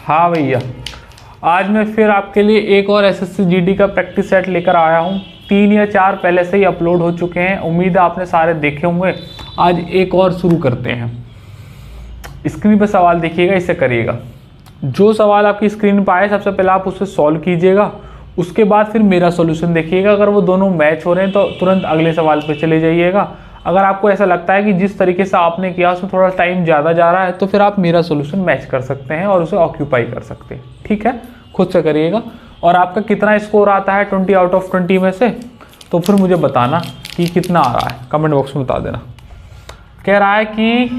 हाँ भैया, आज मैं फिर आपके लिए एक और एसएससी जीडी का प्रैक्टिस सेट लेकर आया हूँ। 3 या 4 पहले से ही अपलोड हो चुके हैं, उम्मीद है आपने सारे देखे होंगे। आज एक और शुरू करते हैं। स्क्रीन पर सवाल देखिएगा, इससे करिएगा। जो सवाल आपकी स्क्रीन पर आए सबसे पहले आप उसे सॉल्व कीजिएगा, उसके बाद फिर मेरा सॉल्यूशन देखिएगा। अगर वो दोनों मैच हो रहे हैं तो तुरंत अगले सवाल पर चले जाइएगा। अगर आपको ऐसा लगता है कि जिस तरीके से आपने किया उसमें थोड़ा टाइम ज़्यादा जा रहा है तो फिर आप मेरा सॉल्यूशन मैच कर सकते हैं और उसे ऑक्यूपाई कर सकते हैं। ठीक है, खुद से करिएगा। और आपका कितना स्कोर आता है 20 आउट ऑफ 20 में से, तो फिर मुझे बताना कि कितना आ रहा है, कमेंट बॉक्स में बता देना। कह रहा है कि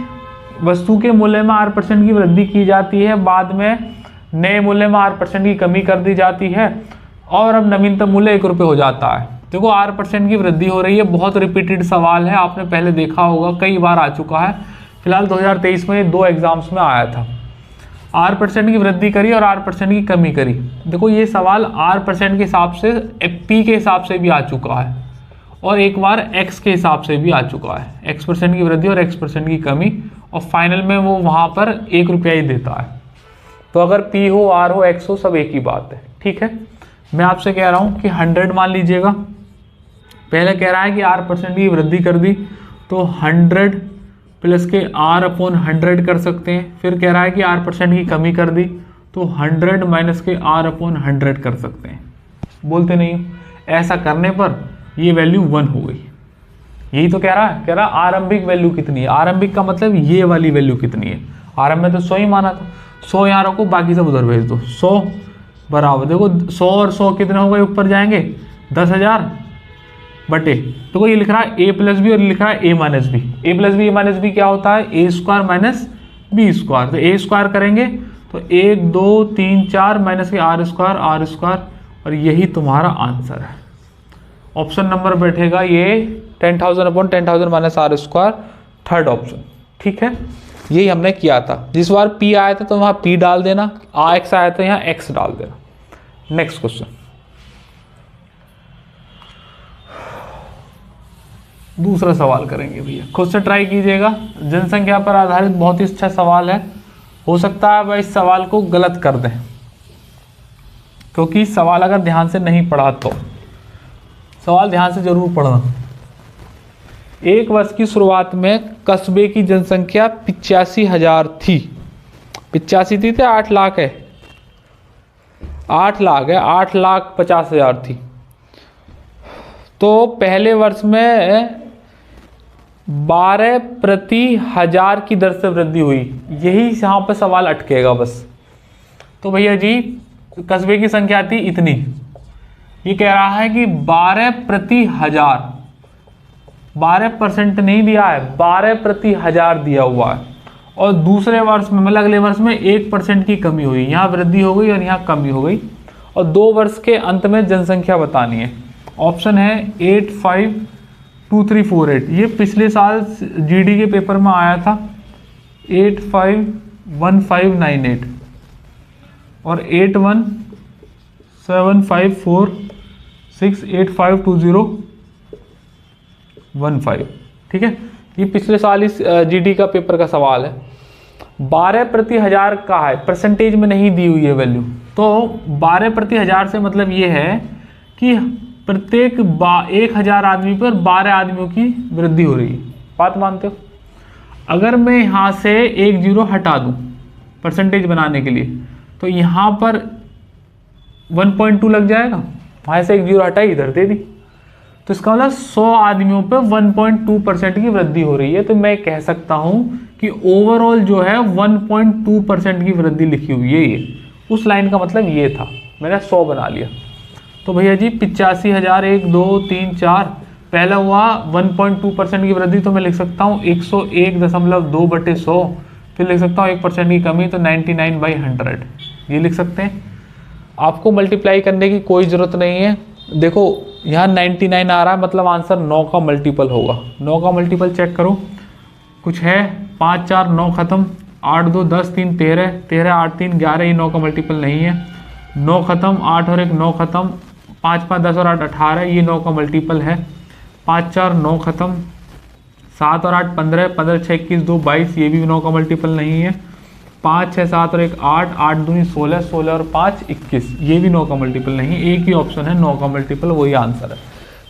वस्तु के मूल्य में 8% की वृद्धि की जाती है, बाद में नए मूल्य में 8% की कमी कर दी जाती है और अब नवीनतम मूल्य 1 रुपये हो जाता है। देखो 8% की वृद्धि हो रही है, बहुत रिपीटेड सवाल है, आपने पहले देखा होगा, कई बार आ चुका है। फिलहाल 2023 में 2 एग्जाम्स में आया था। 8% की वृद्धि करी और 8% की कमी करी। देखो ये सवाल 8% के हिसाब से पी के हिसाब से भी आ चुका है और एक बार एक्स के हिसाब से भी आ चुका है। x% की वृद्धि और x% की कमी, और फाइनल में वो वहाँ पर 1 रुपया ही देता है। तो अगर p हो, r हो, x हो, सब एक ही बात है। ठीक है, मैं आपसे कह रहा हूँ कि 100 मान लीजिएगा। पहले कह रहा है कि 8% की वृद्धि कर दी तो 100 प्लस के r/100 कर सकते हैं। फिर कह रहा है कि 8% की कमी कर दी तो 100 माइनस के r/100 कर सकते हैं। बोलते नहीं हो, ऐसा करने पर ये वैल्यू 1 हो गई। यही तो कह रहा है। कह रहा है आरंभिक वैल्यू कितनी है। आरंभिक का मतलब ये वाली वैल्यू कितनी है। आरंभ में तो 100 ही माना था, 100 यहाँ रखो, बाकी सब उधर भेज दो। 100 बराबर, देखो 100 और 100 कितने हो गए, ऊपर जाएंगे 10,000 बटे, तो ये लिख रहा है a प्लस बी और लिख रहा है a minus B. A plus B, A minus B क्या होता है, a square minus B square. तो a स्क्वायर करेंगे तो 1 2 3 4 माइनस के r स्क्वायर, और यही तुम्हारा आंसर है। ऑप्शन नंबर बैठेगा ये 10,000/10,000 minus r square, third option. ठीक है, यही हमने किया था। जिस बार p आया था तो वहाँ p डाल देना, x आया था यहाँ x डाल देना। नेक्स्ट क्वेश्चन, दूसरा सवाल करेंगे भैया, खुद से ट्राई कीजिएगा। जनसंख्या पर आधारित बहुत ही अच्छा सवाल है। हो सकता है वह इस सवाल को गलत कर दें, क्योंकि सवाल अगर ध्यान से नहीं पढ़ा तो सवाल ध्यान से जरूर पढ़ना। एक वर्ष की शुरुआत में कस्बे की जनसंख्या 85,000 थी। 85 थी तो 8 लाख है, 8 लाख है, 8,50,000 थी। तो पहले वर्ष में 12 प्रति 1000 की दर से वृद्धि हुई। यही यहाँ पर सवाल अटकेगा बस। तो भैया जी कस्बे की संख्या थी इतनी, ये कह रहा है कि 12 प्रति 1000, 12% नहीं दिया है, 12 प्रति 1000 दिया हुआ है। और दूसरे वर्ष में मतलब अगले वर्ष में 1% की कमी हुई, यहाँ वृद्धि हो गई और यहाँ कमी हो गई। और 2 वर्ष के अंत में जनसंख्या बतानी है। ऑप्शन है 852348। ये पिछले साल जीडी के पेपर में आया था, 851598 और 817546852015। ठीक है, ये पिछले साल इस जीडी का पेपर का सवाल है। 12 प्रति 1000 का है, परसेंटेज में नहीं दी हुई है वैल्यू। तो 12 प्रति 1000 से मतलब ये है कि प्रत्येक 1000 आदमी पर 12 आदमियों की वृद्धि हो रही है। बात मानते हो? अगर मैं यहाँ से 1 0 हटा दूँ परसेंटेज बनाने के लिए, तो यहाँ पर 1.2 लग जाएगा। वहाँ से 1 0 हटाई, इधर दे दी, तो इसका मतलब 100 आदमियों पर 1.2% की वृद्धि हो रही है। तो मैं कह सकता हूँ कि ओवरऑल जो है 1.2% की वृद्धि लिखी हुई है। ये उस लाइन का मतलब ये था, मैंने 100 बना लिया। तो भैया जी 85,000 1 2 3 4, पहला हुआ 1.2% की वृद्धि, तो मैं लिख सकता हूँ 101.2/100। फिर लिख सकता हूँ 1% की कमी, तो 99/100 ये लिख सकते हैं। आपको मल्टीप्लाई करने की कोई ज़रूरत नहीं है। देखो यहाँ 99 आ रहा है, मतलब आंसर 9 का मल्टीपल होगा। 9 का मल्टीपल चेक करो, कुछ है 5 4 9 खत्म, 8 2 10 3 13, 13 8 3 11, ये 9 का मल्टीपल नहीं है। 9 खत्म, 8 और 1 9 खत्म, 5 5 10 और 8 18, ये 9 का मल्टीपल है। 5 4 9 खत्म, 7 और 8 15, 15 6 21 2 22, ये भी 9 का मल्टीपल नहीं है। 5 6 7 और 1 8, 8 दूनी 16, 16 और 5 21। ये भी 9 का मल्टीपल नहीं, एक ही ऑप्शन है 9 का मल्टीपल, वही आंसर है।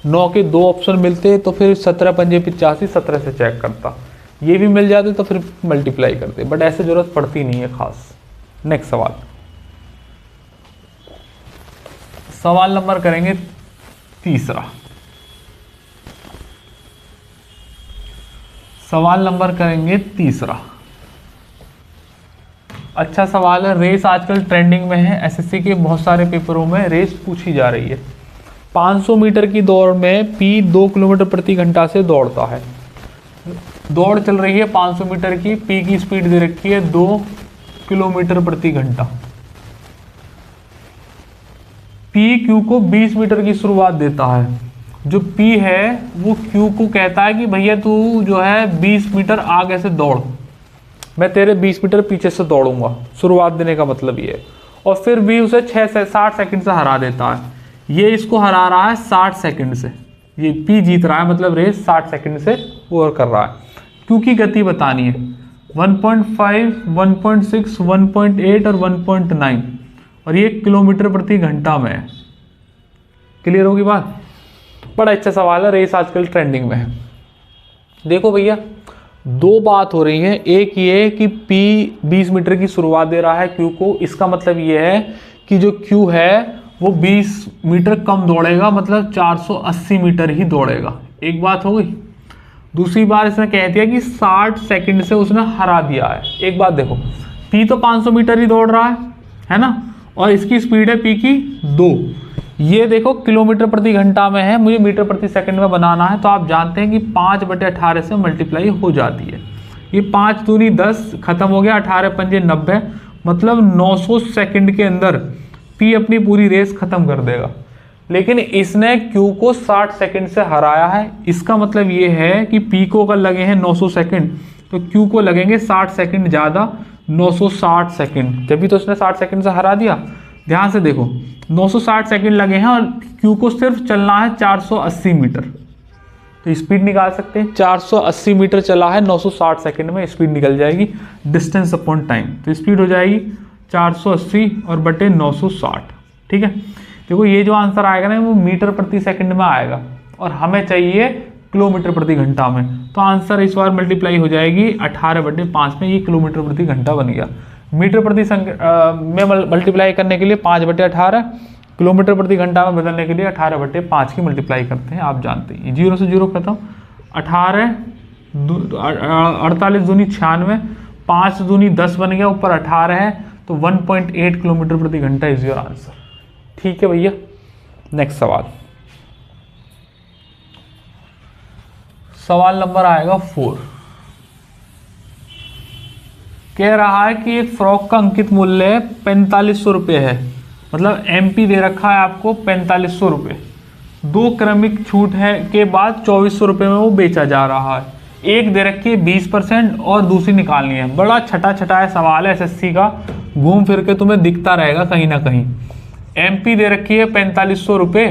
9 के 2 ऑप्शन मिलते तो फिर 17 पंजे 85, 17 से चेक करता, ये भी मिल जाते तो फिर मल्टीप्लाई करते, बट ऐसे जरूरत पड़ती नहीं है खास। नेक्स्ट सवाल, सवाल नंबर करेंगे तीसरा। सवाल नंबर करेंगे तीसरा। अच्छा सवाल है, रेस आजकल ट्रेंडिंग में है, एसएससी के बहुत सारे पेपरों में रेस पूछी जा रही है। 500 मीटर की दौड़ में पी 2 किलोमीटर प्रति घंटा से दौड़ता है। दौड़ चल रही है 500 मीटर की, पी की स्पीड दे रखी है 2 किलोमीटर प्रति घंटा। पी क्यू को 20 मीटर की शुरुआत देता है। जो पी है वो क्यू को कहता है कि भैया तू जो है 20 मीटर आगे से दौड़, मैं तेरे 20 मीटर पीछे से दौड़ूंगा, शुरुआत देने का मतलब ये है। और फिर भी उसे 6 से 60 सेकंड से हरा देता है। ये इसको हरा रहा है 60 सेकंड से, ये पी जीत रहा है, मतलब रेस 60 सेकंड से ओवर कर रहा है। क्यू की गति बतानी है, 1.5, 1.6, 1.8 और 1.9, और ये किलोमीटर प्रति घंटा में है। क्लियर होगी बात? बड़ा अच्छा सवाल है, रेस आजकल ट्रेंडिंग में है। देखो भैया, दो बात हो रही है। एक ये कि P 20 मीटर की शुरुआत दे रहा है Q को, इसका मतलब ये है कि जो Q है वो 20 मीटर कम दौड़ेगा, मतलब 480 मीटर ही दौड़ेगा। एक बात हो गई। दूसरी बात इसने कह दिया कि 60 सेकंड से उसने हरा दिया है। एक बात देखो, P तो 500 मीटर ही दौड़ रहा है ना, और इसकी स्पीड है P की 2। ये देखो किलोमीटर प्रति घंटा में है, मुझे मीटर प्रति सेकंड में बनाना है, तो आप जानते हैं कि 5/18 से मल्टीप्लाई हो जाती है। ये 5 दूनी 10 खत्म हो गया, 18 पंजे 90, मतलब 900 सेकंड के अंदर P अपनी पूरी रेस खत्म कर देगा। लेकिन इसने Q को 60 सेकंड से हराया है। इसका मतलब ये है कि P को अगर लगे हैं 900 सेकंड तो Q को लगेंगे 60 सेकंड ज़्यादा, 960 सेकंड। जब भी तो उसने 60 सेकंड से हरा दिया। ध्यान से देखो, 960 सेकंड लगे हैं और Q को सिर्फ चलना है 480 मीटर, तो स्पीड निकाल सकते हैं। 480 मीटर चला है, 960 सेकंड में स्पीड निकल जाएगी, डिस्टेंस अपॉन टाइम। तो स्पीड हो जाएगी 480 और बटे 960। ठीक है, देखो ये जो आंसर आएगा ना वो मीटर प्रति सेकंड में आएगा, और हमें चाहिए किलोमीटर प्रति घंटा में। तो आंसर इस बार मल्टीप्लाई हो जाएगी 18/5 में, ये किलोमीटर प्रति घंटा बन गया। मीटर प्रति में मल्टीप्लाई करने के लिए 5/18, किलोमीटर प्रति घंटा में बदलने के लिए 18/5 की मल्टीप्लाई करते हैं। आप जानते हैं 0 से 0 खत्म, 18 48 दूनी 96, 5 दूनी 10 बन गया, ऊपर 18 है, तो 1.8 किलोमीटर प्रति घंटा इज योर आंसर। ठीक है भैया, नेक्स्ट सवाल। सवाल नंबर आएगा 4। कह रहा है कि एक फ्रॉक का अंकित मूल्य 4500 रुपये है, मतलब MP दे रखा है आपको 4500 रुपये। 2 क्रमिक छूट है के बाद 2400 रुपये में वो बेचा जा रहा है। एक दे रखी है 20% और दूसरी निकालनी है। बड़ा छटा छटाया सवाल है SSC का, घूम फिर के तुम्हें दिखता रहेगा कहीं ना कहीं। MP दे रखी है 4500 रुपये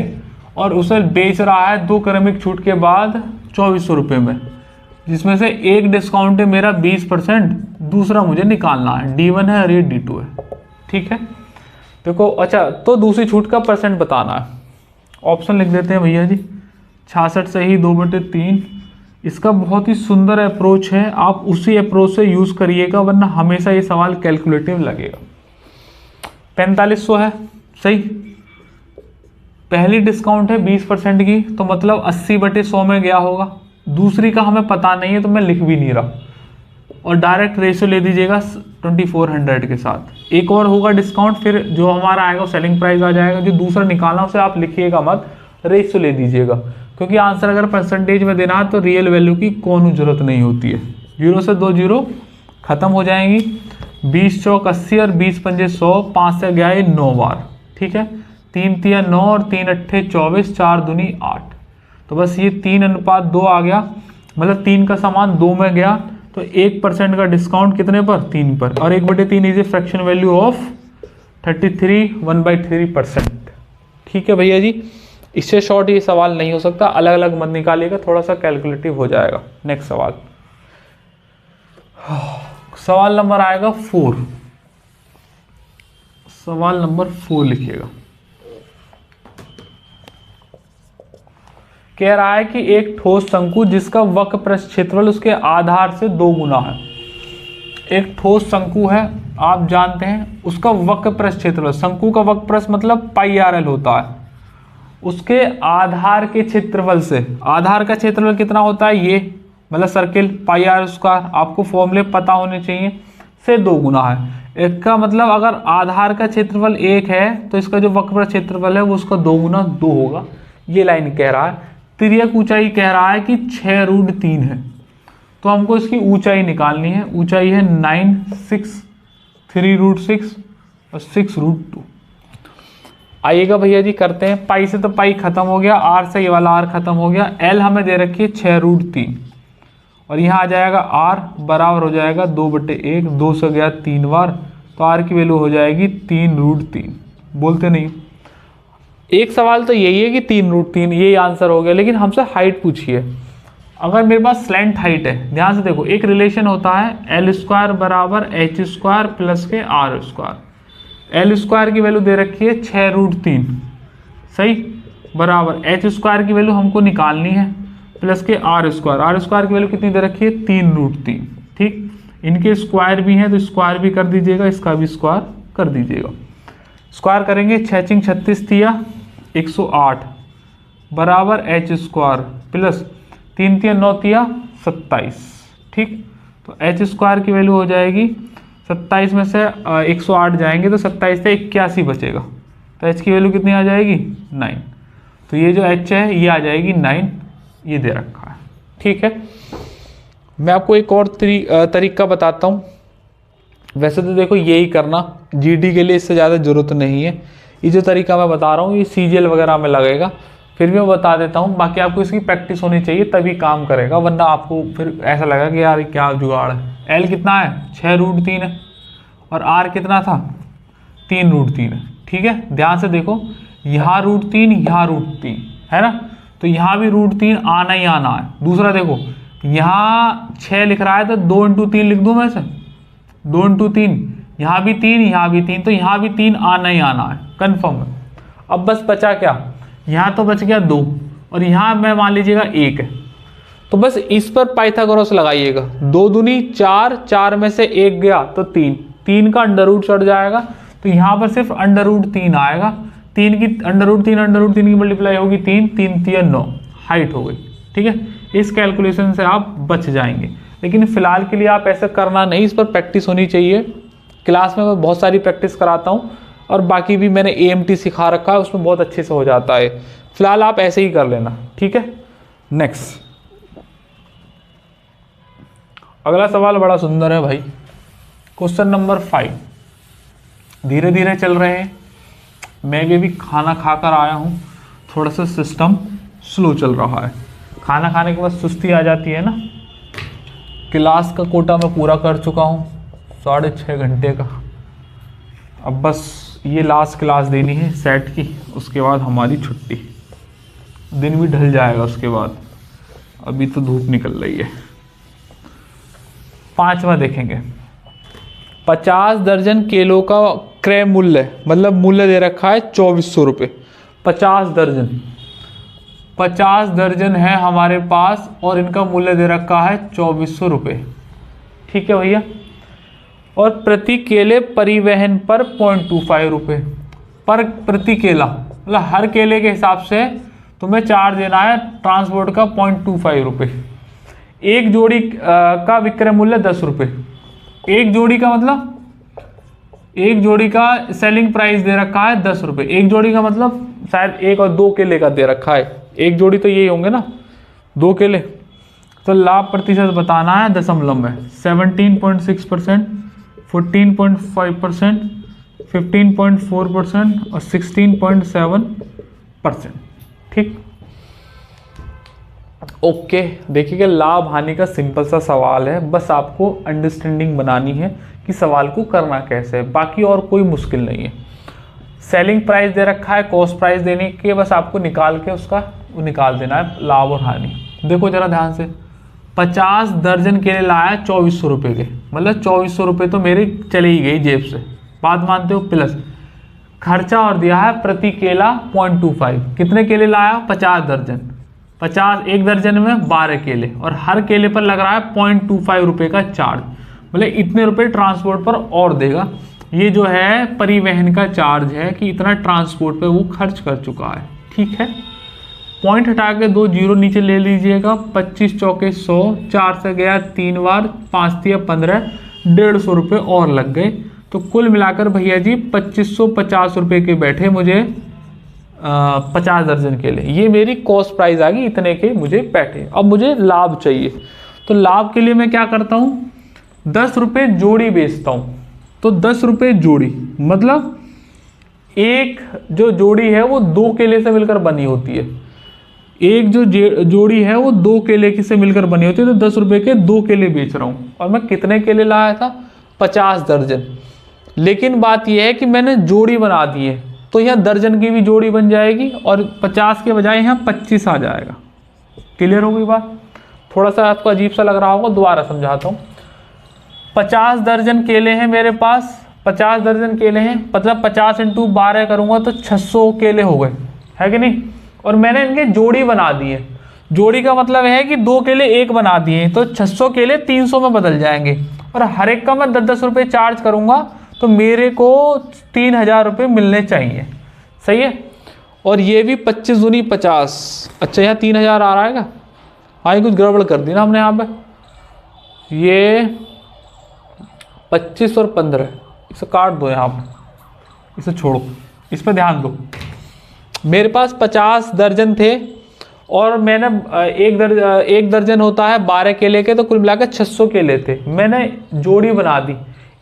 और उसे बेच रहा है 2 क्रमिक छूट के बाद 2400 रुपये में, जिसमें से एक डिस्काउंट है मेरा 20%, दूसरा मुझे निकालना है, D1 है और ये D2 है। ठीक है, देखो अच्छा, तो दूसरी छूट का परसेंट बताना है। ऑप्शन लिख देते हैं भैया जी, 66 से ही 2/3। इसका बहुत ही सुंदर अप्रोच है, आप उसी अप्रोच से यूज़ करिएगा, वरना हमेशा ये सवाल कैलकुलेटिव लगेगा। 4500 है सही, पहली डिस्काउंट है 20% की, तो मतलब 80/100 में गया होगा। दूसरी का हमें पता नहीं है तो मैं लिख भी नहीं रहा, और डायरेक्ट रेशियो ले दीजिएगा 2400 के साथ। एक और होगा डिस्काउंट, फिर जो हमारा आएगा वो सेलिंग प्राइस आ जाएगा। जो दूसरा निकालना उसे आप लिखिएगा मत, रेशियो ले दीजिएगा, क्योंकि आंसर अगर परसेंटेज में देना है तो रियल वैल्यू की कोई ज़रूरत नहीं होती है। 0 से 2 0 खत्म हो जाएंगी, 20 चौक 80 और 20 पंजे 100, 5 से गया ये 9 बार। ठीक है, 3 तिया 9 और 3 अट्ठे 24, 4 दूनी 8, तो बस ये 3:2 आ गया, मतलब 3 का सामान 2 में गया, तो 1% का डिस्काउंट कितने पर? 3 पर, और 1/3 is a fraction value of 33, 1/3%। ठीक है भैया जी, इससे शॉर्ट ये सवाल नहीं हो सकता, अलग अलग मत निकालिएगा, थोड़ा सा कैलकुलेटिव हो जाएगा। नेक्स्ट सवाल, सवाल नंबर आएगा 4, सवाल नंबर 4 लिखिएगा। कह रहा है कि एक ठोस शंकु जिसका वक्र पृष्ठ क्षेत्रफल उसके आधार से 2 गुना है। एक ठोस शंकु है, आप जानते हैं, उसका वक्र पृष्ठ क्षेत्रफल, शंकु का वक्र पृष्ठ मतलब πr होता है, उसके आधार के क्षेत्रफल से, आधार का क्षेत्रफल कितना होता है, ये मतलब सर्किल πr², आपको फॉर्मूले पता होने चाहिए, से 2 गुना है। इसका मतलब अगर आधार का क्षेत्रफल 1 है तो इसका जो वक्र पृष्ठ क्षेत्रफल है वो उसका 2 गुना 2 होगा। ये लाइन कह रहा है। तिर्यक ऊंचाई कह रहा है कि 6√3 है, तो हमको इसकी ऊंचाई निकालनी है। ऊंचाई है 9, 6, 3√6 और 6√2। आइएगा भैया जी करते हैं। पाई से तो पाई खत्म हो गया, आर से ये वाला आर खत्म हो गया। एल हमें दे रखी है 6√3 और यहाँ आ जाएगा आर बराबर हो जाएगा 2/1, 2 से गया 3 बार, तो आर की वैल्यू हो जाएगी 3√3। बोलते नहीं, एक सवाल तो यही है कि 3√3, यही आंसर हो गया, लेकिन हमसे हाइट पूछिए। अगर मेरे पास स्लैंट हाइट है, ध्यान से देखो, एक रिलेशन होता है L² बराबर H² प्लस के R²। L² की वैल्यू दे रखी है 6√3, सही, बराबर H² की वैल्यू हमको निकालनी है प्लस के R² की वैल्यू कितनी दे रखी है 3√3। ठीक, इनके स्क्वायर भी हैं तो स्क्वायर भी कर दीजिएगा, इसका भी स्क्वायर कर दीजिएगा। स्क्वायर करेंगे 6 × 36 तिया 108 बराबर H² प्लस 3 × 9 तिया 27। ठीक, तो H² की वैल्यू हो जाएगी 27 में से 108 जाएंगे तो 27 से 81 बचेगा, तो H की वैल्यू कितनी आ जाएगी 9। तो ये जो H है ये आ जाएगी 9, ये दे रखा है। ठीक है, मैं आपको एक और तरीका बताता हूँ। वैसे तो देखो यही करना, जीडी के लिए इससे ज़्यादा ज़रूरत नहीं है। ये जो तरीका मैं बता रहा हूँ ये CGL वगैरह में लगेगा, फिर भी मैं बता देता हूँ। बाकी आपको इसकी प्रैक्टिस होनी चाहिए तभी काम करेगा, वरना आपको फिर ऐसा लगेगा कि यार क्या जुगाड़ है। L कितना है 6√3 है और R कितना था 3√3 है। ठीक है, ध्यान से देखो, यहाँ √3 यहाँ √3 है ना, तो यहाँ भी √3 आना ही आना है। दूसरा देखो, यहाँ 6 लिख रहा है तो 2 × 3 लिख दूँ मैं से, 2 × 3, यहाँ भी 3 यहाँ भी 3, तो यहाँ भी 3 आना ही आना है, कन्फर्म है। अब बस बचा क्या, यहाँ तो बच गया 2 और यहाँ मैं मान लीजिएगा 1 है, तो बस इस पर पाइथागोरस लगाइएगा। 2 दूनी 4, 4 में से 1 गया तो 3, 3 का अंडर रूट चढ़ जाएगा, तो यहाँ पर सिर्फ √3 आएगा। 3 की √3 की मल्टीप्लाई होगी 3, 3 × 9, हाइट हो गई। ठीक है, इस कैलकुलेशन से आप बच जाएंगे, लेकिन फिलहाल के लिए आप ऐसा करना नहीं, इस पर प्रैक्टिस होनी चाहिए। क्लास में मैं बहुत सारी प्रैक्टिस कराता हूँ और बाकी भी मैंने AMT सिखा रखा है, उसमें बहुत अच्छे से हो जाता है। फिलहाल आप ऐसे ही कर लेना। ठीक है, नेक्स्ट अगला सवाल बड़ा सुंदर है भाई, क्वेश्चन नंबर 5। धीरे धीरे चल रहे हैं, मैं भी खाना खाकर आया हूँ, थोड़ा सा सिस्टम स्लो चल रहा है। खाना खाने के बाद सुस्ती आ जाती है ना। क्लास का कोटा मैं पूरा कर चुका हूँ 6.5 घंटे का, अब बस ये लास्ट क्लास देनी है सेट की, उसके बाद हमारी छुट्टी, दिन भी ढल जाएगा उसके बाद। अभी तो धूप निकल रही है। 5वां देखेंगे, 50 दर्जन केलों का क्रय मूल्य, मतलब मूल्य दे रखा है 2400 रुपये। 50 दर्जन है हमारे पास और इनका मूल्य दे रखा है 2400 रुपये। ठीक है भैया, और प्रति केले परिवहन पर 0.25 रुपये पर प्रति केला, मतलब हर केले के हिसाब से तुम्हें चार्ज देना है ट्रांसपोर्ट का 0.25 रुपये। एक जोड़ी का विक्रय मूल्य 10 रुपये। एक जोड़ी का मतलब, एक जोड़ी का सेलिंग प्राइस दे रखा है 10 रुपये। एक जोड़ी का मतलब शायद 1 और 2 केले का दे रखा है, एक जोड़ी तो यही होंगे ना, 2 केले। तो लाभ प्रतिशत बताना है दशमलव में, 17.6%, 14.5%, 15.4% और 16.7%। ठीक, ओके। देखिएगा, लाभ हानि का सिंपल सा सवाल है, बस आपको अंडरस्टैंडिंग बनानी है कि सवाल को करना कैसे है, बाकी और कोई मुश्किल नहीं है। सेलिंग प्राइस दे रखा है, कॉस्ट प्राइस देने के, बस आपको निकाल के उसका निकाल देना है लाभ और हानि। देखो जरा ध्यान से, 50 दर्जन केले लाया 2400 रुपये के, मतलब 2400 रुपये तो मेरे चले ही गई जेब से, बात मानते हो। प्लस खर्चा और दिया है प्रति केला 0.25, कितने केले लाया 50 दर्जन, 50 एक दर्जन में 12 केले, और हर केले पर लग रहा है 0.25 रुपये का चार्ज, मतलब इतने रुपए ट्रांसपोर्ट पर और देगा। ये जो है परिवहन का चार्ज है कि इतना ट्रांसपोर्ट पे वो खर्च कर चुका है, ठीक है। पॉइंट हटा के 2 जीरो नीचे ले लीजिएगा, 25 चौके 100, 4 से गया 3 बार, 5 दिया 15, 150 रुपये और लग गए। तो कुल मिलाकर भैया जी 2550 रुपये के बैठे मुझे 50 दर्जन के लिए, ये मेरी कॉस्ट प्राइस आ गई, इतने के मुझे बैठे। अब मुझे लाभ चाहिए, तो लाभ के लिए मैं क्या करता हूँ, 10 रुपये जोड़ी बेचता हूँ। तो 10 रुपये जोड़ी मतलब एक जो जोड़ी है वो 2 केले से मिलकर बनी होती है, एक जो जोड़ी है वो 2 केले की से मिलकर बनी होती है। तो 10 रुपये के 2 केले बेच रहा हूँ, और मैं कितने केले लाया था 50 दर्जन। लेकिन बात यह है कि मैंने जोड़ी बना दी है, तो यहाँ दर्जन की भी जोड़ी बन जाएगी और 50 के बजाय यहाँ 25 आ जाएगा। क्लियर हो गई बात? थोड़ा सा आपको अजीब सा लग रहा होगा, दोबारा समझाता हूँ। 50 दर्जन केले हैं मेरे पास, 50 दर्जन केले हैं, मतलब 50 × 12 करूँगा तो 600 केले हो गए, है कि नहीं। और मैंने इनके जोड़ी बना दी है, जोड़ी का मतलब है कि 2 केले एक बना दिए, तो 600 केले 300 में बदल जाएंगे, और हर एक का मैं 10-10 रुपये चार्ज करूँगा, तो मेरे को 3000 रुपये मिलने चाहिए, सही है। और ये भी 25 दूनी 50, अच्छा यहाँ 3000 आ रहा है क्या? हाँ, ये कुछ गड़बड़ कर दी ना हमने यहाँ पे, ये 25 और 15, इसे काट दो यहाँ पे, इसे छोड़ो, इस पर ध्यान दो। मेरे पास 50 दर्जन थे, और मैंने एक दर्जन होता है 12 केले के, तो कुल मिलाकर 600 केले थे। मैंने जोड़ी बना दी,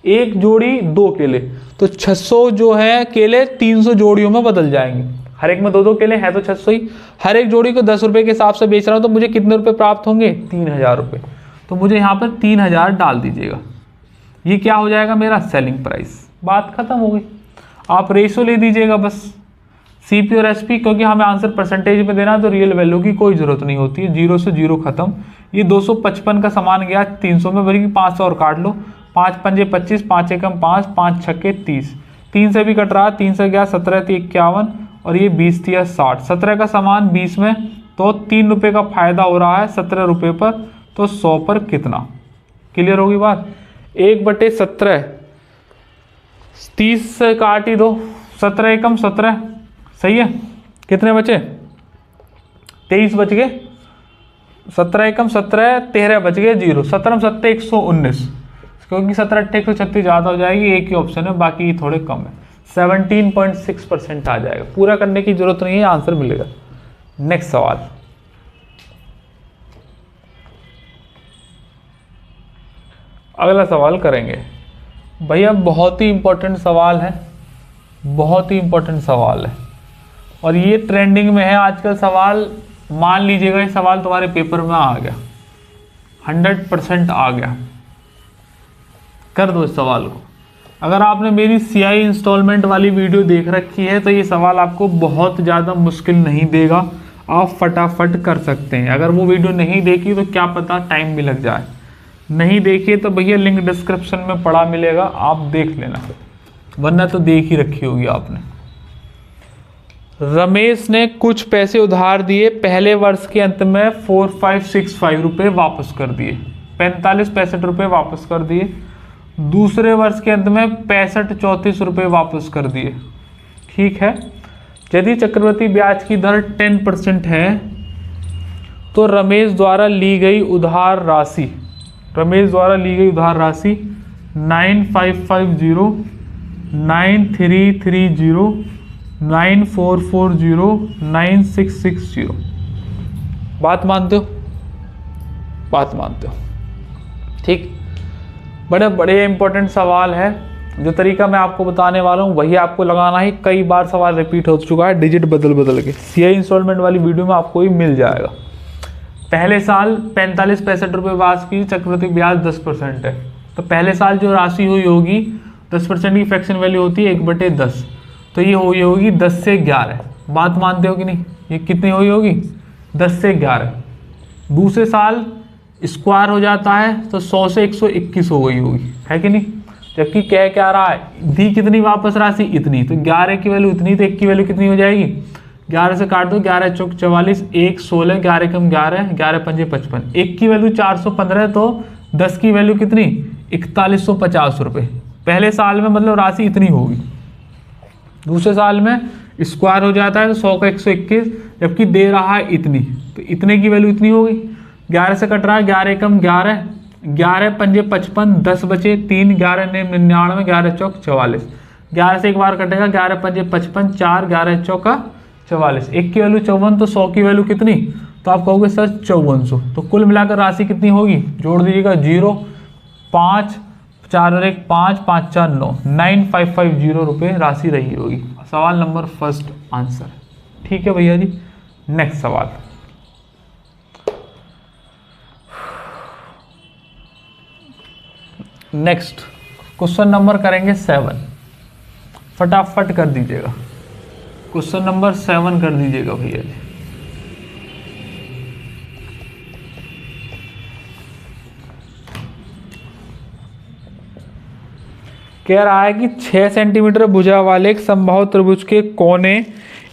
एक जोड़ी 2 केले, तो 600 जो है केले 300 जोड़ियों में बदल जाएंगे, हर एक में 2-2 केले हैं तो 600 ही। हर एक जोड़ी को 10 रुपये के हिसाब से बेच रहा हूँ, तो मुझे कितने रुपये प्राप्त होंगे 3000 रुपये। तो मुझे यहाँ पर 3000 डाल दीजिएगा, ये क्या हो जाएगा मेरा सेलिंग प्राइस। बात खत्म हो गई। आप रेशो ले दीजिएगा बस, CP और SP, क्योंकि हमें आंसर परसेंटेज में देना है, तो रियल वैल्यू की कोई ज़रूरत नहीं होती है, 0 से 0 खत्म। ये 255 का सामान गया 300 में, बल्कि 500 और काट लो, 5 पंजे 25, 5 एकम 5, 5 छक्के 30, 3 से भी कट रहा, 3 से गया 17 × 51, और ये 20 × 60, 17 का सामान 20 में, तो 3 रुपये का फायदा हो रहा है 17 रुपये पर, तो 100 पर कितना। क्लियर होगी बात? 1/17, 30 से काट ही दो, 17 एकम 17, सही है। कितने बचे? 23 बच गए, 17 एकम 17, 13 बच गए 0, 17 में 7 119, क्योंकि 17 8 136 ज़्यादा हो जाएगी, एक ही ऑप्शन है, बाकी थोड़े कम है, 17.6% आ जाएगा। पूरा करने की जरूरत नहीं है, आंसर मिलेगा। नेक्स्ट सवाल, अगला सवाल करेंगे भैया, बहुत ही इंपॉर्टेंट सवाल है, बहुत ही इंपॉर्टेंट सवाल है, और ये ट्रेंडिंग में है आजकल सवाल। मान लीजिएगा ये सवाल तुम्हारे पेपर में आ गया, 100% आ गया, कर दो इस सवाल को। अगर आपने मेरी CI इंस्टॉलमेंट वाली वीडियो देख रखी है, तो ये सवाल आपको बहुत ज़्यादा मुश्किल नहीं देगा, आप फटाफट कर सकते हैं। अगर वो वीडियो नहीं देखी तो क्या पता टाइम भी लग जाए, नहीं देखिए तो भैया लिंक डिस्क्रिप्शन में पड़ा मिलेगा, आप देख लेना, वरना तो देख ही रखी होगी आपने। रमेश ने कुछ पैसे उधार दिए, पहले वर्ष के अंत में 4565 रुपये वापस कर दिए, 45-65 रुपये वापस कर दिए। दूसरे वर्ष के अंत में 65-34 रुपये वापस कर दिए, ठीक है। यदि चक्रवृद्धि ब्याज की दर 10% है, तो रमेश द्वारा ली गई उधार राशि 9550, 9330, 9440, 9660। बात मानते हो? बात मानते हो, ठीक। बड़े बड़े इंपॉर्टेंट सवाल है। जो तरीका मैं आपको बताने वाला हूँ वही आपको लगाना है। कई बार सवाल रिपीट हो चुका है, डिजिट बदल बदल के। CI इंस्टॉलमेंट वाली वीडियो में आपको ही मिल जाएगा। पहले साल 45-65 रुपये वापस की, चक्रवृद्धि ब्याज 10% है, तो पहले साल जो राशि हुई होगी 10% की फ्रैक्शन वैल्यू होती है 1/10, तो ये हुई होगी 10 से 11। बात मानते हो कि नहीं? ये कितनी हुई होगी? 10 से 11। दूसरे साल स्क्वायर हो जाता है तो 100 से 121 हो गई होगी, है कि नहीं। जबकि कह क्या रहा है, दी कितनी वापस राशि इतनी, तो 11 की वैल्यू इतनी, तो 1 की वैल्यू कितनी हो जाएगी, 11 से काट दो, 11 चौक 44, 1 16, 11 कम 11, 11 पंजे 55, 1 की वैल्यू 415, तो 10 की वैल्यू कितनी 4150 रुपये। पहले साल में मतलब राशि इतनी होगी, दूसरे साल में स्क्वायर हो जाता है तो 100 का 121, जबकि दे रहा है इतनी, तो इतने की वैल्यू इतनी होगी। 11 से कट रहा है, 11 कम 11, 11 पंजे 55, 10 बचे 3, 11 ने 99, 11 चौक 44, 11 से एक बार कटेगा, 11 पंजे 55, 4, 11 चौका 44, 1 की वैल्यू 54, तो 100 की वैल्यू कितनी, तो आप कहोगे सर 5400। तो कुल मिलाकर राशि कितनी होगी, जोड़ दीजिएगा 0, 5, 4 और 1 5, 5 4 9, 9550 रुपये राशि रही होगी। सवाल नंबर फर्स्ट आंसर। ठीक है भैया जी। नेक्स्ट सवाल, नेक्स्ट क्वेश्चन नंबर करेंगे 7, फटाफट कर दीजिएगा, क्वेश्चन नंबर 7 कर दीजिएगा भैया जी। कह रहा है कि 6 सेंटीमीटर भुजा वाले एक समबाहु त्रिभुज के कोने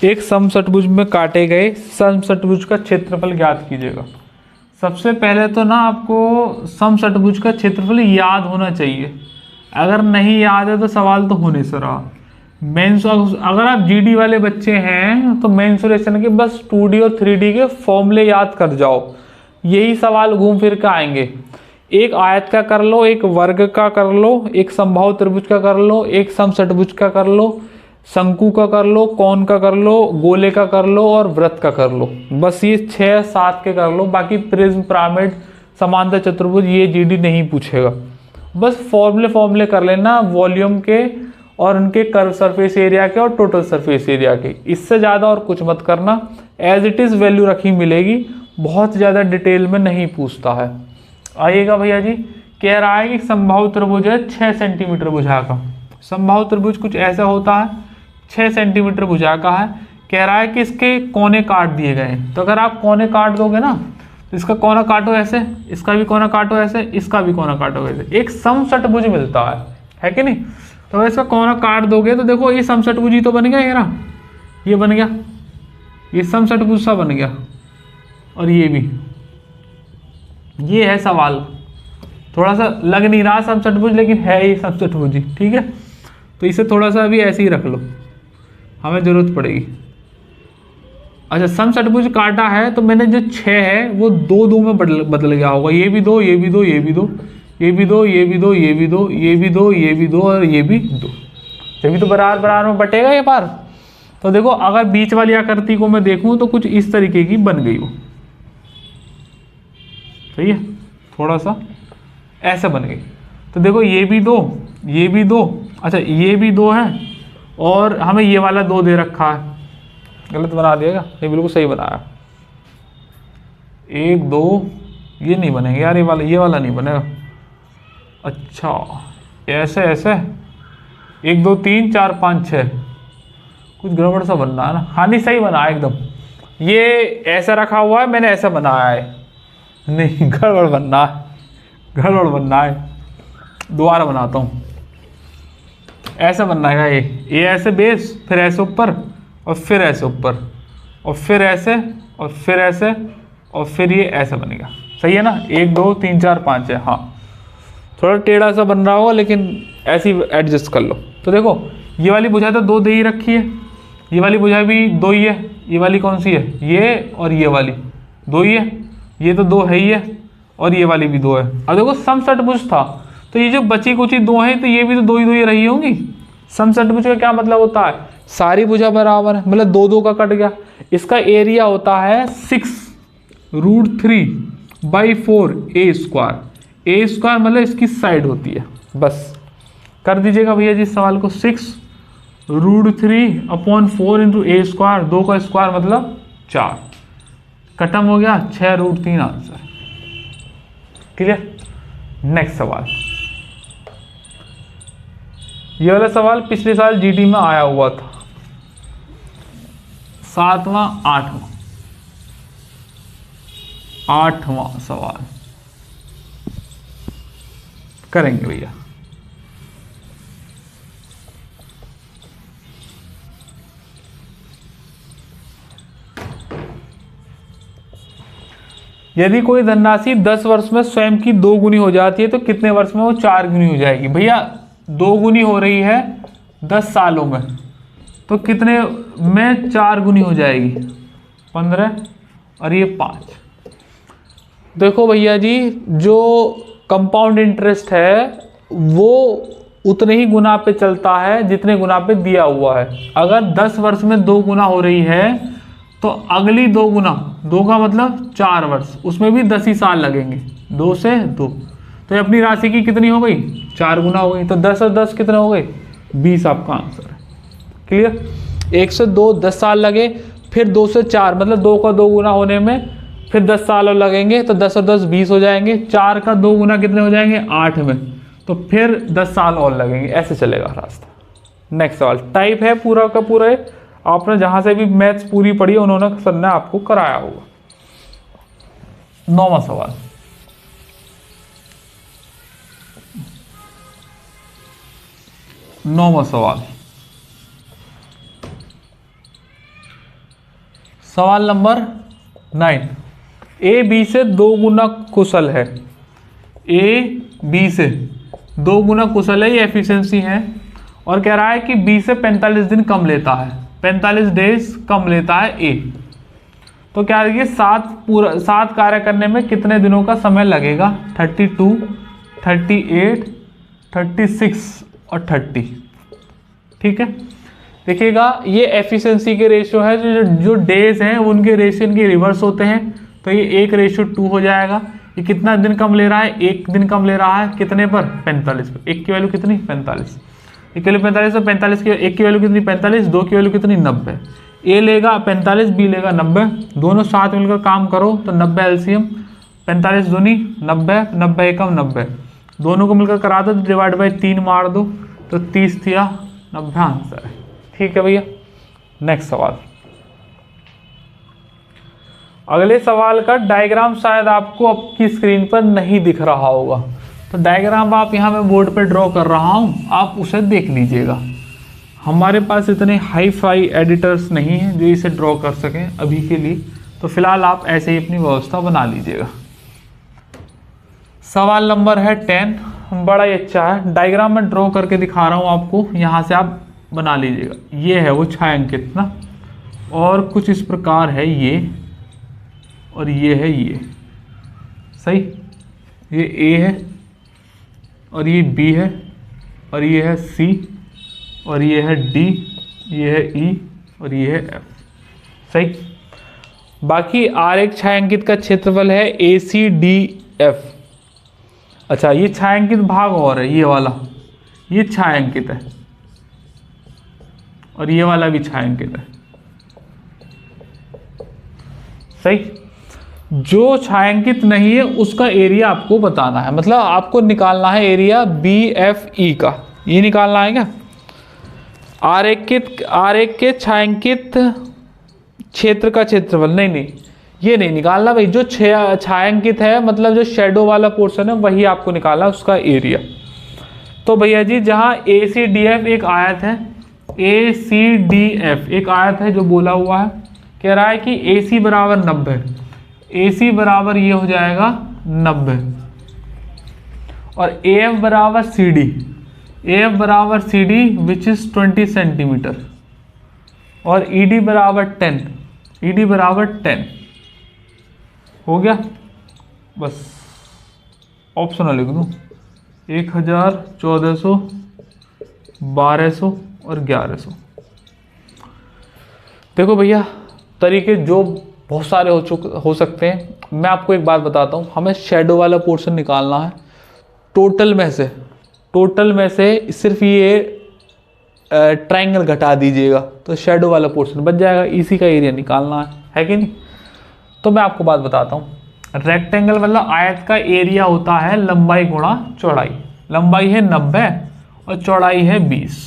एक समषटभुज में काटे गए समषटभुज का क्षेत्रफल ज्ञात कीजिएगा। सबसे पहले तो ना आपको समषटभुज का क्षेत्रफल याद होना चाहिए, अगर नहीं याद है तो सवाल तो होने से रहा। अगर आप जीडी वाले बच्चे हैं तो मेंसुरेशन के बस 2D और 3D के फॉर्मूले याद कर जाओ, यही सवाल घूम फिर के आएंगे। एक आयत का कर लो, एक वर्ग का कर लो, एक समबाहु त्रिभुज का कर लो, एक समषटभुज का कर लो, शंकु का कर लो, कोण का कर लो, गोले का कर लो और वृत्त का कर लो। बस ये 6-7 के कर लो, बाकी प्रिज्म, पिरामिड, समांतर चतुर्भुज ये जीडी नहीं पूछेगा। बस फॉर्मूले कर लेना वॉल्यूम के और उनके कर्व सरफेस एरिया के और टोटल सरफेस एरिया के, इससे ज़्यादा और कुछ मत करना। एज इट इज़ वैल्यू रखी मिलेगी, बहुत ज़्यादा डिटेल में नहीं पूछता है। आइएगा भैया जी। कह रहा है कि समबाहु त्रिभुज है 6 सेंटीमीटर भुजा का। समबाहु त्रिभुज कुछ ऐसा होता है, 6 सेंटीमीटर भुजा का है। कह रहा है कि इसके कोने काट दिए गए हैं, तो अगर आप कोने काट दोगे ना तो इसका कोना काटो ऐसे, इसका भी कोना काटो ऐसे, इसका भी कोना काटो ऐसे, एक समषटभुज मिलता है कि नहीं। तो इसका कोना काट दोगे तो देखो ये समषटभुज ही तो बन गया, ये बन गया, ये समषटभुज सा बन गया, और ये भी, ये है सवाल। थोड़ा सा लग नहीं रहा समषटभुज, लेकिन है ये समषटभुज ही, ठीक है। तो इसे थोड़ा सा अभी ऐसे ही रख लो, हमें जरूरत पड़ेगी। अच्छा, समषटभुज काटा है तो मैंने जो 6 है वो 2 में बदल गया होगा, ये भी 2, ये भी 2, ये भी 2, ये भी 2, ये भी 2, ये भी 2, ये भी 2, ये भी 2 और ये भी 2, तभी तो बराबर में बटेगा ये बार। तो देखो अगर बीच वाली आकृति को मैं देखूं तो कुछ इस तरीके की बन गई हो, सही है, थोड़ा सा ऐसे बन गई। तो देखो ये भी 2, ये भी 2, अच्छा ये भी 2 है, और हमें ये वाला 2 दे रखा है, गलत बना दिएगा, ये बिल्कुल सही बनाया। 1 2 ये नहीं बनेगा यार, ये वाला नहीं बनेगा। अच्छा ऐसे ऐसे 1 2 3 4 5 6, कुछ गड़बड़ सा बनना है ना। हाँ नहीं सही बना है एकदम, ये ऐसा रखा हुआ है, मैंने ऐसा बनाया है, नहीं गड़बड़ बनना है, गड़बड़ बनना है। दोबारा बनाता हूँ, ऐसा बनना है ये ऐसे बेस, फिर ऐसे ऊपर और फिर ऐसे ऊपर और फिर ऐसे और फिर ऐसे और फिर ये ऐसा बनेगा, सही है ना। 1 2 3 4 5 है, हाँ थोड़ा टेढ़ा सा बन रहा होगा लेकिन ऐसे ही एडजस्ट कर लो। तो देखो ये वाली बुझाई तो 2 दे ही रखी है, ये वाली बुझाई भी 2 ही है, ये वाली कौन सी है, ये और ये वाली 2 ही है, ये तो 2 है ही है, और ये वाली भी 2 है। अब देखो समषटभुज था तो ये जो बची कुची 2 है तो ये भी तो 2 ही रही होंगी। समषटभुज का क्या मतलब होता है, सारी भुजा बराबर है, मतलब 2 2 का कट गया। इसका एरिया होता है 6√3/4 a²। a² मतलब इसकी साइड होती है। बस कर दीजिएगा भैया जी सवाल को, 6√3/4 × a², 2 का स्क्वायर मतलब 4, खत्म हो गया, 6√3 आंसर। क्लियर। नेक्स्ट सवाल, ये वाला सवाल पिछले साल जीडी में आया हुआ था, 7वां 8वां सवाल। करेंगे भैया। यदि कोई धनराशि 10 वर्ष में स्वयं की 2 गुनी हो जाती है तो कितने वर्ष में वो 4 गुनी हो जाएगी? भैया 2 गुनी हो रही है 10 सालों में, तो कितने में 4 गुनी हो जाएगी? 15 और ये 5। देखो भैया जी, जो कंपाउंड इंटरेस्ट है वो उतने ही गुना पे चलता है जितने गुना पे दिया हुआ है। अगर 10 वर्ष में 2 गुना हो रही है तो अगली 2 गुना, 2 का मतलब 4 वर्ष, उसमें भी 10 ही साल लगेंगे, 2 से 2, तो ये अपनी राशि की कितनी हो गई? 4 गुना हो गई। तो 10 और 10 कितने हो गए? 20 आपका आंसर है। क्लियर? 1 से 2 10 साल लगे, फिर 2 से 4 मतलब 2 का 2 गुना होने में फिर 10 साल और लगेंगे, तो 10 और 10 20 हो जाएंगे। 4 का 2 गुना कितने हो जाएंगे? 8 में, तो फिर 10 साल और लगेंगे। ऐसे चलेगा रास्ता। नेक्स्ट सवाल टाइप है पूरा का पूरा है, आपने जहां से भी मैथ्स पूरी पढ़ी है उन्होंने सर ने आपको कराया होगा। 9वां सवाल, सवाल नंबर 9। ए बी से 2 गुना कुशल है। ए बी से 2 गुना कुशल है, ये एफिशिएंसी है, और कह रहा है कि बी से 45 दिन कम लेता है, 45 डेज कम लेता है ए। तो क्या देखिए 7 कार्य करने में कितने दिनों का समय लगेगा? 32, 38, 36 और 30। ठीक है, देखिएगा ये एफिशिएंसी के रेशियो है, जो डेज हैं उनके रेशियो इनके रिवर्स होते हैं, तो ये 1:2 हो जाएगा। ये कितना दिन कम ले रहा है? 1 दिन कम ले रहा है, कितने पर? 45 पर। 1 की वैल्यू कितनी? 45। 1 की वैल्यू 45 है, 45 की 1 की वैल्यू कितनी? 45। 2 की वैल्यू कितनी? 90। ए लेगा 45, बी लेगा 90, दोनों साथ मिलकर काम करो तो 90 एलसीएम, 45 दूनी 90, 90 एकम 90, दोनों को मिलकर करा दो, डिवाइड बाई 3 मार दो तो 30 थिया 90 आंसर है। ठीक है भैया। नेक्स्ट सवाल, अगले सवाल का डायग्राम शायद आपको आपकी स्क्रीन पर नहीं दिख रहा होगा, तो डायग्राम आप यहाँ मैं बोर्ड पे ड्रॉ कर रहा हूँ, आप उसे देख लीजिएगा। हमारे पास इतने हाई फाई एडिटर्स नहीं हैं जो इसे ड्रॉ कर सकें अभी के लिए, तो फिलहाल आप ऐसे ही अपनी व्यवस्था बना लीजिएगा। सवाल नंबर है 10, बड़ा ही अच्छा है, डायग्राम में ड्रॉ करके दिखा रहा हूँ आपको, यहाँ से आप बना लीजिएगा। ये है वो छायांकित ना, और कुछ इस प्रकार है ये, और ये है ये, सही, ये ए है और ये बी है और ये है सी और ये है डी, ये है ई और ये है एफ, सही। बाकी आर एक छायांकित का क्षेत्रफल है ए सी डी एफ। अच्छा, ये छायांकित भाग और है, ये वाला ये छायांकित है और ये वाला भी छायांकित है, सही। जो छायांकित नहीं है उसका एरिया आपको बताना है, मतलब आपको निकालना है एरिया बी एफ ई का, ये निकालना है क्या। आर एक के छायांकित क्षेत्र का क्षेत्रफल, नहीं ये नहीं निकालना भाई, जो छायांकित है मतलब जो शेडो वाला पोर्शन है वही आपको निकालना उसका एरिया। तो भैया जी जहाँ ए सी डी एफ एक आयत है, ए सी डी एफ एक आयत है जो बोला हुआ है, कह रहा है कि ए सी बराबर 90, ए सी बराबर ये हो जाएगा 90, और ए एफ बराबर सी डी, ए एफ बराबर C D which is 20 centimetre, और ई डी बराबर 10, ई डी बराबर 10 हो गया। बस ऑप्शनल लिख दूँ 1000, 1400, 1200 और 1100। देखो भैया तरीके जो बहुत सारे हो सकते हैं, मैं आपको एक बात बताता हूँ, हमें शेडो वाला पोर्शन निकालना है। टोटल में से सिर्फ ये ट्रायंगल घटा दीजिएगा तो शेडो वाला पोर्शन बच जाएगा, इसी का एरिया निकालना है कि नहीं। तो मैं आपको बात बताता हूँ, रेक्टेंगल मतलब आयत का एरिया होता है लंबाई गुणा चौड़ाई, लंबाई है 90 और चौड़ाई है 20,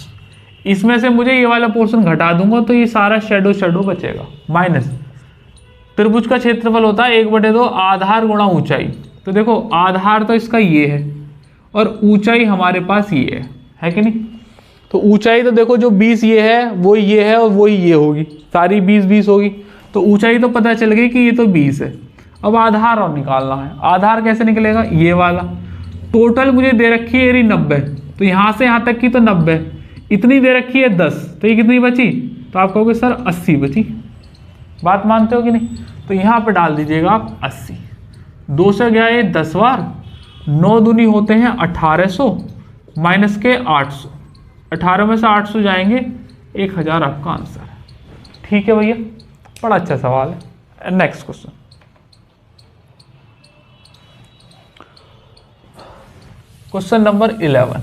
इसमें से मुझे ये वाला पोर्शन घटा दूंगा तो ये सारा शेडो बचेगा। माइनस त्रिभुज का क्षेत्रफल होता है 1/2 आधार गुणा ऊंचाई, तो देखो आधार तो इसका ये है और ऊंचाई हमारे पास ये है कि नहीं। तो ऊंचाई तो देखो जो 20 ये है, वो ये है और वही ये होगी, सारी 20-20 होगी। तो ऊंचाई तो पता चल गई कि ये तो 20 है। अब आधार और निकालना है। आधार कैसे निकलेगा, ये वाला। टोटल मुझे दे रखी है ये 90, तो यहाँ से यहाँ तक की तो 90, इतनी दे रखी है 10, तो ये कितनी बची, तो आप कहोगे सर 80 बची। बात मानते हो कि नहीं। तो यहाँ पे डाल दीजिएगा आप 80। 2 से गया ये 10 बार, 9 दूनी होते हैं 1800 माइनस के 800, 18 में से 800 जाएंगे, 1000 आपका आंसर है। ठीक है भैया, बड़ा अच्छा सवाल है। Next question, question number 11।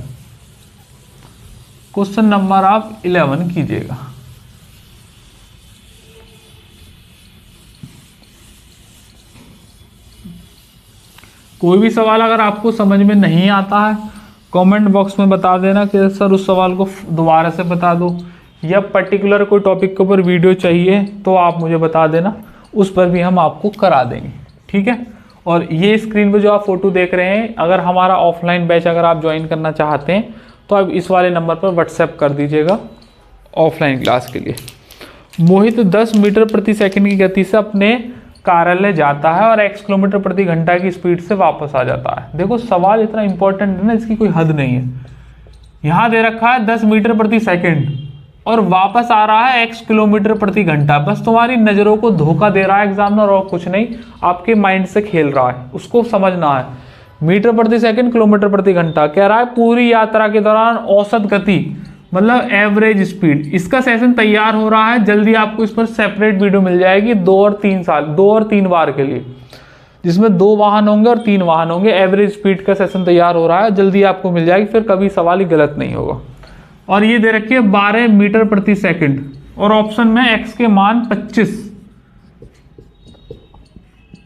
Question number आप 11 कीजिएगा। कोई भी सवाल अगर आपको समझ में नहीं आता है, कमेंट बॉक्स में बता देना कि सर उस सवाल को दोबारा से बता दो, या पर्टिकुलर कोई टॉपिक के ऊपर वीडियो चाहिए तो आप मुझे बता देना, उस पर भी हम आपको करा देंगे। ठीक है। और ये स्क्रीन पे जो आप फोटो देख रहे हैं, अगर हमारा ऑफलाइन बैच अगर आप ज्वाइन करना चाहते हैं तो आप इस वाले नंबर पर व्हाट्सएप कर दीजिएगा ऑफलाइन क्लास के लिए। मोहित 10 मीटर प्रति सेकंड की गति से अपने कार्यालय जाता है और x किलोमीटर प्रति घंटा की स्पीड से वापस आ जाता है। देखो सवाल इतना इंपॉर्टेंट है ना, इसकी कोई हद नहीं है। यहाँ दे रखा है 10 मीटर प्रति सेकंड और वापस आ रहा है x किलोमीटर प्रति घंटा। बस तुम्हारी नज़रों को धोखा दे रहा है एग्जामिनर, और कुछ नहीं, आपके माइंड से खेल रहा है, उसको समझना है। मीटर प्रति सेकंड, किलोमीटर प्रति घंटा कह रहा है पूरी यात्रा के दौरान औसत गति, मतलब एवरेज स्पीड। इसका सेशन तैयार हो रहा है, जल्दी आपको इस पर सेपरेट वीडियो मिल जाएगी 2 और 3 बार के लिए, जिसमें 2 वाहन होंगे और 3 वाहन होंगे। एवरेज स्पीड का सेशन तैयार हो रहा है, जल्दी आपको मिल जाएगी, फिर कभी सवाल ही गलत नहीं होगा। और ये दे रखी है 12 मीटर प्रति सेकंड और ऑप्शन में x के मान 25,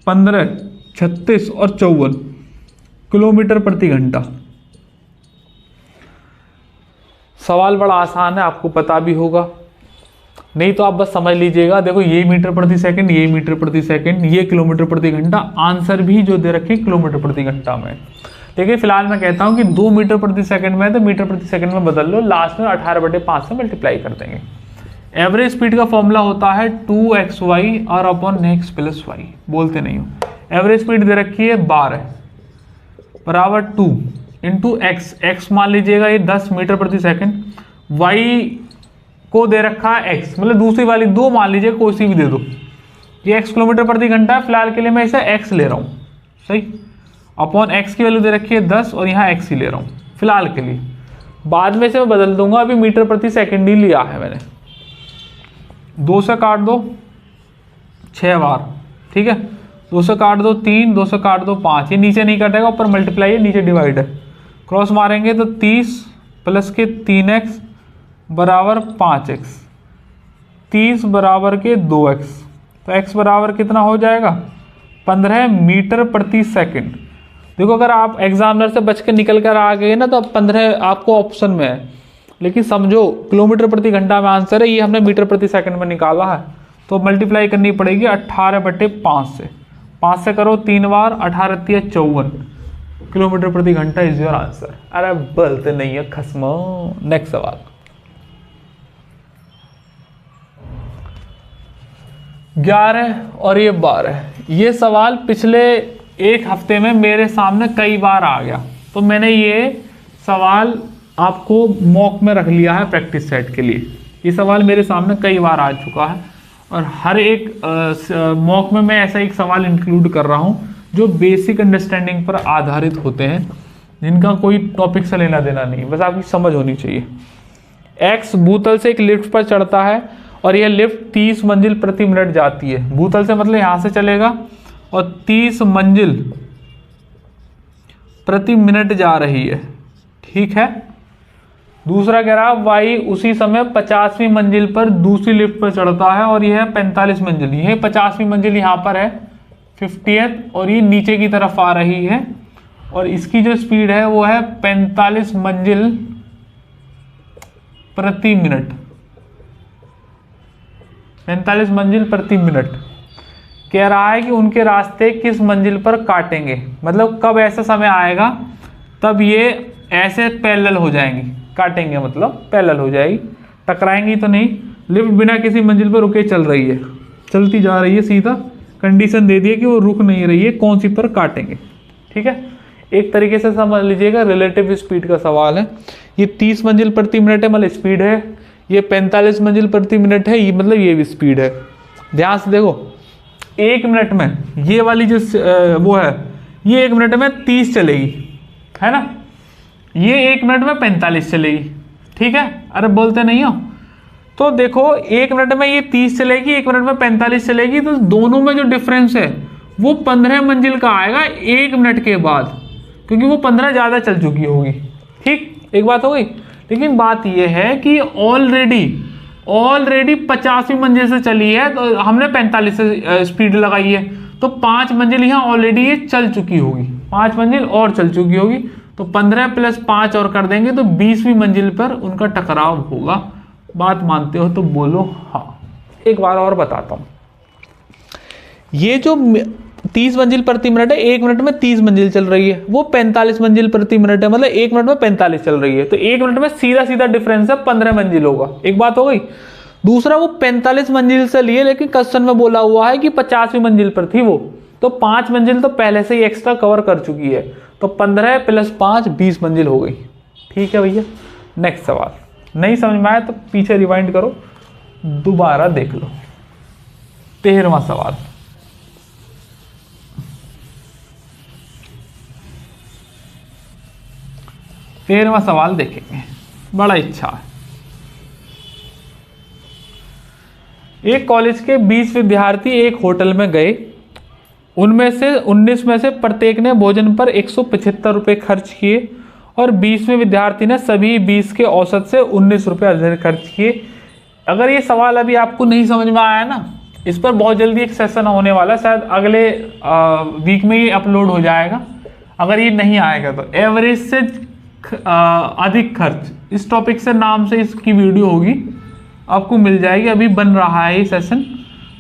15, 36 और 54 किलोमीटर प्रति घंटा। सवाल बड़ा आसान है, आपको पता भी होगा, नहीं तो आप बस समझ लीजिएगा। देखो ये मीटर प्रति सेकंड, ये मीटर प्रति सेकंड, ये किलोमीटर प्रति घंटा, आंसर भी जो दे रखे किलोमीटर प्रति घंटा में। देखिए फिलहाल मैं कहता हूं कि 2 मीटर प्रति सेकंड में है तो मीटर प्रति सेकंड में बदल लो, लास्ट में 18/5 से मल्टीप्लाई कर देंगे। एवरेज स्पीड का फॉर्मूला होता है 2xy और अपॉन x + y, बोलते नहीं हो। एवरेज स्पीड दे रखी है 12 बराबर 2 इंटू x मान लीजिएगा ये 10 मीटर प्रति सेकंड, y को दे रखा है x, मतलब दूसरी वाली 2 मान लीजिए, कोई सी भी दे दो। ये x किलोमीटर प्रति घंटा है, फिलहाल के लिए मैं इसे x ले रहा हूँ, सही। अपॉन x की वैल्यू दे रखी है 10 और यहाँ x ही ले रहा हूँ फिलहाल के लिए, बाद में से मैं बदल दूंगा, अभी मीटर प्रति सेकंड ही लिया है मैंने। 2 से काट दो 6 बार, ठीक है। 2 से काट दो 3, 2 से काट दो 5, ये नीचे नहीं कटेगा, ऊपर मल्टीप्लाई है, नीचे डिवाइड है। क्रॉस मारेंगे तो 30 प्लस के 3x बराबर 5x, 30 बराबर के 2x, तो x बराबर कितना हो जाएगा 15 मीटर प्रति सेकंड। देखो अगर आप एग्जामिनर से बच के निकल कर आ गए ना तो 15 आपको ऑप्शन में है, लेकिन समझो किलोमीटर प्रति घंटा में आंसर है, ये हमने मीटर प्रति सेकंड में निकाला है, तो मल्टीप्लाई करनी पड़ेगी 18/5 से। 5 से करो 3 बार, 18 × 54 किलोमीटर प्रति घंटा इज योर आंसर। अरे बोलते नहीं है खस्मो। नेक्स्ट सवाल, 11 और ये 12। ये सवाल पिछले 1 हफ्ते में मेरे सामने कई बार आ गया, तो मैंने ये सवाल आपको मॉक में रख लिया है प्रैक्टिस सेट के लिए। ये सवाल मेरे सामने कई बार आ चुका है और हर एक मॉक में मैं ऐसा एक सवाल इंक्लूड कर रहा हूँ जो बेसिक अंडरस्टैंडिंग पर आधारित होते हैं, जिनका कोई टॉपिक से लेना देना नहीं, बस आपकी समझ होनी चाहिए। एक्स भूतल से एक लिफ्ट पर चढ़ता है और यह लिफ्ट 30 मंजिल प्रति मिनट जाती है। भूतल से मतलब यहाँ से चलेगा और 30 मंजिल प्रति मिनट जा रही है, ठीक है। दूसरा कह रहा है वाई उसी समय 50वीं मंजिल पर दूसरी लिफ्ट पर चढ़ता है और यह 45 मंजिल, यह 50वीं मंजिल यहाँ पर है 50th और ये नीचे की तरफ आ रही है और इसकी जो स्पीड है वो है 45 मंजिल प्रति मिनट, 45 मंजिल प्रति मिनट। कह रहा है कि उनके रास्ते किस मंजिल पर काटेंगे, मतलब कब ऐसा समय आएगा तब ये ऐसे पैरेलल हो जाएंगी, काटेंगे मतलब पैरेलल हो जाएगी, टकराएंगी तो नहीं। लिफ्ट बिना किसी मंजिल पर रुके चल रही है, चलती जा रही है सीधा, कंडीशन दे दी है कि वो रुक नहीं रही है, कौन सी पर काटेंगे। ठीक है, एक तरीके से समझ लीजिएगा रिलेटिव स्पीड का सवाल है। ये 30 मंजिल प्रति मिनट है, मतलब स्पीड है, ये 45 मंजिल प्रति मिनट है, ये मतलब ये भी स्पीड है। ध्यान से देखो, 1 मिनट में ये वाली जो वो है, ये 1 मिनट में 30 चलेगी, है ना, ये 1 मिनट में 45 चलेगी। ठीक है, अरे बोलते नहीं हो। तो देखो 1 मिनट में ये 30 चलेगी, 1 मिनट में 45 चलेगी, तो दोनों में जो डिफरेंस है वो 15 मंजिल का आएगा 1 मिनट के बाद, क्योंकि वो 15 ज़्यादा चल चुकी होगी। ठीक, एक बात हो गई। लेकिन बात ये है कि ऑलरेडी 50वीं मंजिल से चली है, तो हमने 45 से स्पीड लगाई है, तो 5 मंजिल यहाँ ऑलरेडी ये चल चुकी होगी, 5 मंजिल और चल चुकी होगी, तो 15 + 5 और कर देंगे तो 20वीं मंजिल पर उनका टकराव होगा। बात मानते हो तो बोलो हाँ। एक बार और बताता हूँ, ये जो 30 मंजिल प्रति मिनट है, 1 मिनट में 30 मंजिल चल रही है, वो 45 मंजिल प्रति मिनट है, मतलब 1 मिनट में 45 चल रही है, तो 1 मिनट में सीधा सीधा डिफरेंस है 15 मंजिल होगा। एक बात हो गई। दूसरा, वो 45 मंजिल से लिए, लेकिन क्वेश्चन में बोला हुआ है कि 50वीं मंजिल पर थी वो, तो 5 मंजिल तो पहले से ही एक्स्ट्रा कवर कर चुकी है, तो 15 + 5 20 मंजिल हो गई। ठीक है भैया, नेक्स्ट सवाल। नहीं समझ में आया तो पीछे रिवाइंड करो, दोबारा देख लो। 13वां सवाल, देखेंगे, बड़ा इच्छा है। एक कॉलेज के 20 विद्यार्थी एक होटल में गए, उनमें से 19 में से प्रत्येक ने भोजन पर 175 रुपये खर्च किए और 20वें विद्यार्थी ने सभी 20 के औसत से 19 रुपये अधिक खर्च किए। अगर ये सवाल अभी आपको नहीं समझ में आया ना, इस पर बहुत जल्दी एक सेशन होने वाला है, शायद अगले वीक में ही अपलोड हो जाएगा। अगर ये नहीं आएगा तो एवरेज से अधिक खर्च, इस टॉपिक से नाम से इसकी वीडियो होगी, आपको मिल जाएगी। अभी बन रहा है ये सेशन,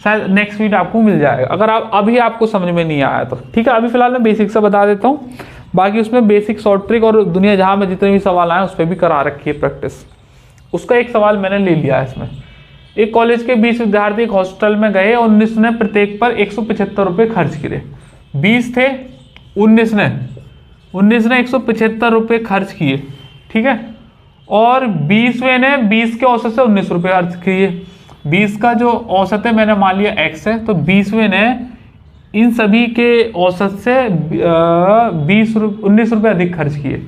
शायद नेक्स्ट वीक आपको मिल जाएगा, अगर आप अभी आपको समझ में नहीं आया तो। ठीक है, अभी फिलहाल मैं बेसिक से बता देता हूँ, बाकी उसमें बेसिक शॉर्ट ट्रिक और दुनिया जहाँ में जितने भी सवाल आए उस पर भी करा रखी है प्रैक्टिस। उसका एक सवाल मैंने ले लिया है इसमें। एक कॉलेज के 20 विद्यार्थी एक हॉस्टल में गए और 19 ने प्रत्येक पर 175 रुपये खर्च किए। 20 थे, 19 ने 175 रुपये खर्च किए। ठीक है, और 20वें ने 20 के औसत से 19 रुपये खर्च किए। 20 का जो औसत है मैंने मान लिया x है, तो 20वें ने इन सभी के औसत से 19 रुपये अधिक खर्च किए।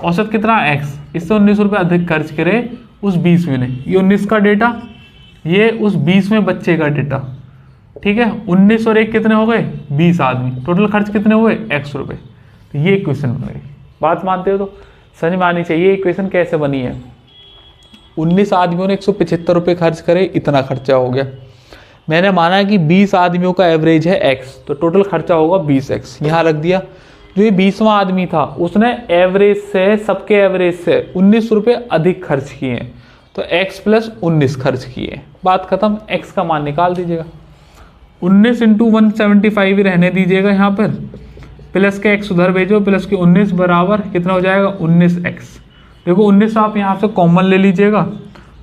औसत कितना x, इससे 19 रुपये अधिक खर्च करे उस 20वें ने। ये 19 का डेटा, ये उस 20वें बच्चे का डेटा। ठीक है, 19 और 1 कितने हो गए, 20 आदमी, टोटल खर्च कितने हुए, x रुपये। तो ये क्वेश्चन बन गई। बात मानते हो तो समझ में आनी चाहिए इक्वेशन कैसे बनी है। 19 आदमियों ने 175 रुपये खर्च करे, इतना खर्चा हो गया। मैंने माना कि 20 आदमियों का एवरेज है x, तो टोटल खर्चा होगा 20x, यहाँ रख दिया। जो ये 20वां आदमी था उसने एवरेज से, सबके एवरेज से 19 रुपये अधिक खर्च किए हैं, तो x + 19 खर्च किए। बात खत्म, x का मान निकाल दीजिएगा। 19 × 175 रहने दीजिएगा यहाँ पर, प्लस के x उधर भेजो, प्लस के 19 बराबर कितना हो जाएगा, 19x। देखो 19 आप यहाँ से कॉमन ले लीजिएगा,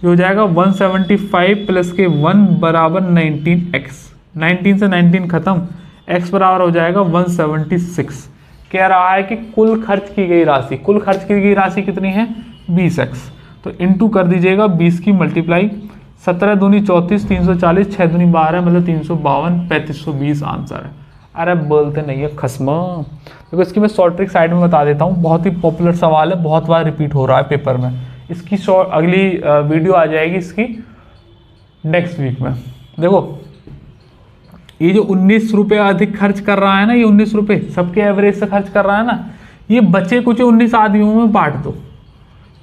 जो हो जाएगा 175 प्लस के 1 बराबर 19x। 19 से 19 खत्म, x बराबर हो जाएगा 176। कह रहा है कि कुल खर्च की गई राशि, कुल खर्च की गई राशि कितनी है, 20x। तो इंटू कर दीजिएगा 20 की मल्टीप्लाई, 17 दूनी 34, 340, 6 दूनी 12, मतलब 352, 3520 आंसर है। अरे बोलते नहीं है खस्मा। देखो इसकी मैं शॉर्ट ट्रिक साइड में बता देता हूँ, बहुत ही पॉपुलर सवाल है, बहुत बार रिपीट हो रहा है पेपर में। इसकी अगली वीडियो आ जाएगी इसकी नेक्स्ट वीक में। देखो ये जो 19 रुपये अधिक खर्च कर रहा है ना, ये 19 रुपये सबके एवरेज से खर्च कर रहा है ना, ये बचे कुछ 19 आदमियों में बांट दो,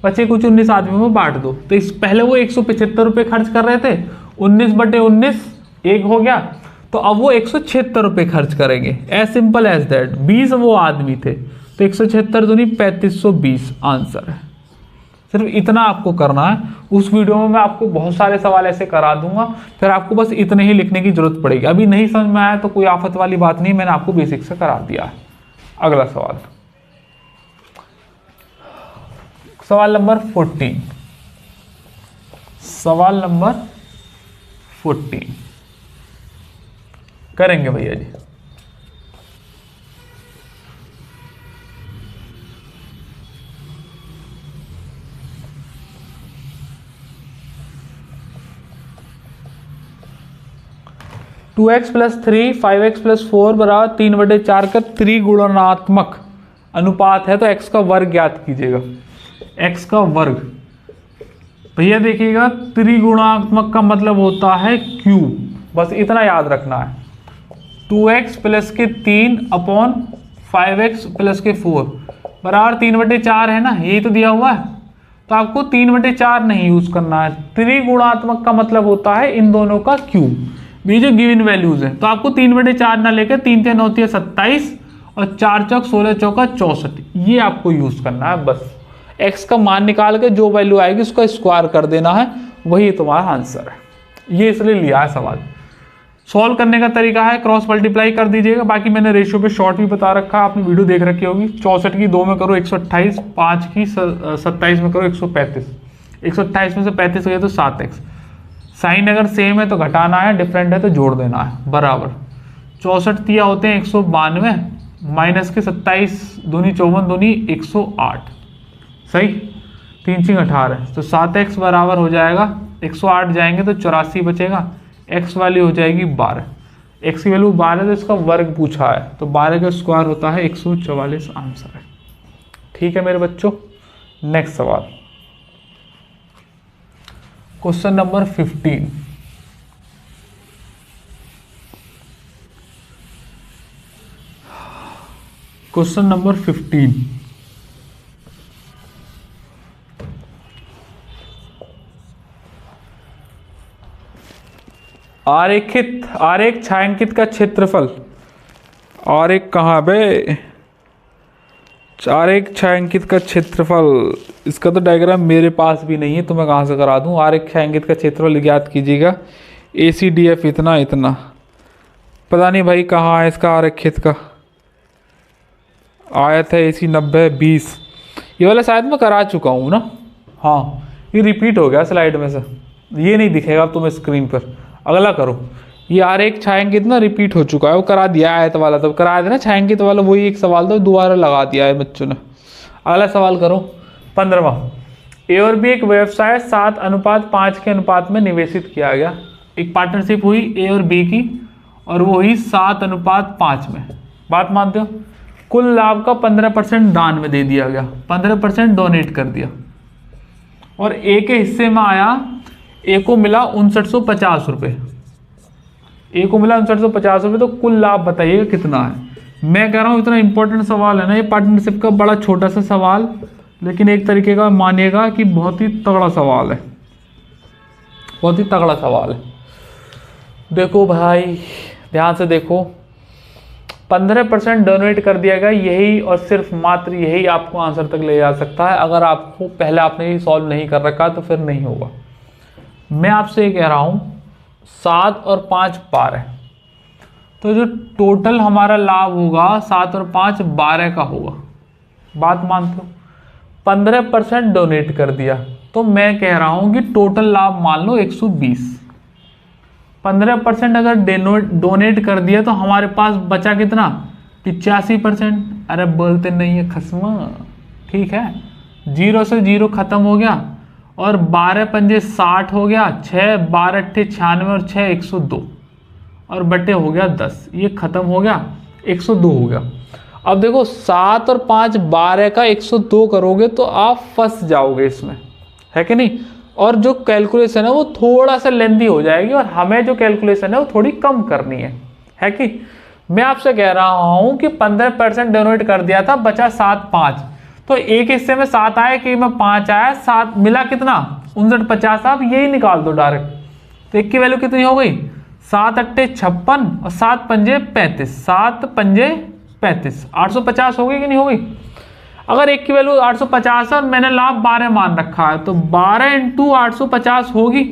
बचे कुछ 19 आदमियों में बांट दो। तो इस पहले वो 175 रुपये खर्च कर रहे थे, 19/19 1 हो गया, तो अब वो 176 रुपये खर्च करेंगे। As simple as that. 20 वो आदमी थे, तो 176 दूनी 3520 आंसर है। सिर्फ इतना आपको करना है। उस वीडियो में मैं आपको बहुत सारे सवाल ऐसे करा दूंगा, फिर आपको बस इतने ही लिखने की जरूरत पड़ेगी। अभी नहीं समझ में आया तो कोई आफत वाली बात नहीं, मैंने आपको बेसिक से करा दिया है। अगला सवाल, सवाल नंबर 14, सवाल नंबर 14 करेंगे भैया जी। Two x plus 3 5x plus 4 बराबर 3/4 का त्रिगुणात्मक अनुपात है, तो x का वर्ग ज्ञात कीजिएगा। x का वर्ग भैया देखिएगा, त्रिगुणात्मक का मतलब होता है क्यूब, बस इतना याद रखना है। 2x प्लस के 3 अपॉन 5x प्लस के 4 बराबर 3/4 है ना, यही तो दिया हुआ है। तो आपको 3/4 नहीं यूज करना है। त्रिगुणात्मक का मतलब होता है इन दोनों का क्यूब, ये जो गिवन वैल्यूज है। तो आपको 3/4 ना लेकर 3 3 होती है 27 और 4 चौक 16 चौका 64, ये आपको यूज करना है। बस x का मान निकाल के जो वैल्यू आएगी उसका स्क्वायर कर देना है, वही तुम्हारा आंसर है। ये इसलिए लिया है सवाल। सॉल्व करने का तरीका है क्रॉस मल्टीप्लाई कर दीजिएगा। बाकी मैंने रेशियो पे शॉर्ट भी बता रखा है, आपने वीडियो देख रखी होगी। 64 की 2 में करो 128, 5 की 27 में करो 135, 128 में से 35 गए तो 7x। साइन अगर सेम है तो घटाना है, डिफरेंट है तो जोड़ देना है। बराबर 64 तिया होते हैं 192 माइनस के 27 दूनी 54 दूनी 108, सही 3 6 18, तो 7x बराबर हो जाएगा 108 जाएंगे तो 84 बचेगा। x वैल्यू हो जाएगी 12, x की वैल्यू 12 तो इसका वर्ग पूछा है, तो 12 का स्क्वायर होता है 144 आंसर है। ठीक है मेरे बच्चों, नेक्स्ट सवाल क्वेश्चन नंबर 15। क्वेश्चन नंबर 15, आरेख छायांकित का क्षेत्रफल, आरेख कहाँ बे, आरेख छायांकित का क्षेत्रफल, इसका तो डायग्राम मेरे पास भी नहीं है तो मैं कहाँ से करा दूँ। आरेख छायांकित का क्षेत्रफल ज्ञात कीजिएगा। ACDF इतना इतना, पता नहीं भाई कहाँ है इसका आरेखित का। आयत है AC 90 20, ये वाला शायद मैं करा चुका हूँ ना। हाँ ये रिपीट हो गया स्लाइड में से, ये नहीं दिखेगा अब तुम्हें स्क्रीन पर। अगला करो, ये आरेख छायांकित ना रिपीट हो चुका है, वो करा दिया आयत वाला, तब कराया था ना छायांकित वाला, वही एक सवाल था दोबारा लगा दिया है बच्चों ने। अगला सवाल करो 15वां। A और B एक व्यवसाय 7:5 के अनुपात में निवेशित किया गया। एक पार्टनरशिप हुई A और B की और वो हुई 7:5 में। बात मानते हो? कुल लाभ का 15% दान में दे दिया गया, 15% डोनेट कर दिया और A के हिस्से में आया, A को मिला 5950 रुपये, A को मिला 5950 रुपये। तो कुल लाभ बताइएगा कितना है। मैं कह रहा हूँ इतना इंपॉर्टेंट सवाल है ना ये, पार्टनरशिप का बड़ा छोटा सा सवाल, लेकिन एक तरीके का मानिएगा कि बहुत ही तगड़ा सवाल है, बहुत ही तगड़ा सवाल है। देखो भाई ध्यान से देखो, 15% डोनेट कर दिया गया, यही और सिर्फ मात्र यही आपको आंसर तक ले जा सकता है। अगर आपको पहले आपने ये सॉल्व नहीं कर रखा तो फिर नहीं होगा। मैं आपसे ये कह रहा हूँ 7 और 5 12, तो जो टोटल हमारा लाभ होगा 7 और 5 12 का होगा। बात मानते हो? 15% डोनेट कर दिया, तो मैं कह रहा हूँ कि टोटल लाभ मान लो 120। 15% अगर डोनेट कर दिया तो हमारे पास बचा कितना, 85%। अरे बोलते नहीं है खस्मा, ठीक है। 0 से 0 खत्म हो गया और 12 पंजे 60 हो गया, 6 12 अट्ठे 96 और 6 102 और बटे हो गया 10, ये खत्म हो गया, 102 हो गया। अब देखो 7 और 5 12 का 102 करोगे तो आप फंस जाओगे इसमें, है कि नहीं। और जो कैलकुलेशन है वो थोड़ा सा लेंदी हो जाएगी और हमें जो कैलकुलेशन है वो थोड़ी कम करनी है कि। मैं आपसे कह रहा हूँ कि 15% डोनेट कर दिया था, बचा 7 5, तो एक हिस्से में 7 आया कि में 5 आया, 7 मिला कितना 5950। आप यही निकाल दो डायरेक्ट, तो एक की वैल्यू कितनी हो गई 7 अट्ठे 56 और 7 पंजे 35, 7 पंजे 35, 850 हो गई कि नहीं हो गई। अगर एक की वैल्यू 850 है और मैंने लाभ 12 मान रखा है तो 12 × 850 होगी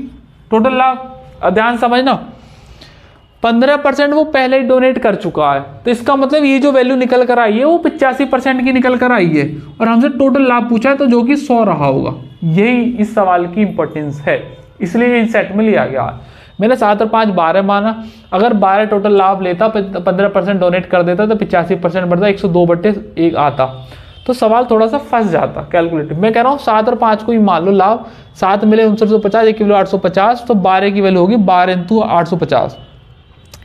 टोटल लाभ। ध्यान समझना, 15% वो पहले ही डोनेट कर चुका है, तो इसका मतलब ये जो वैल्यू निकल कर आई है वो 85% की निकल कर आई है, और हमसे टोटल लाभ पूछा है तो जो कि 100 रहा होगा। यही इस सवाल की इंपॉर्टेंस है, इसलिए इस सेट में लिया गया है। मैंने 7 और 5 12 माना, अगर 12 टोटल लाभ लेता, 15% डोनेट कर देता तो 85% बढ़ता, 102/1 आता, तो सवाल थोड़ा सा फंस जाता कैलकुलेटिव। मैं कह रहा हूँ 7 और 5 को ही मान लो लाभ, 7 मिले 5950, 1 की वैल्यू 850, तो 12 की वैल्यू होगी 12 × 850।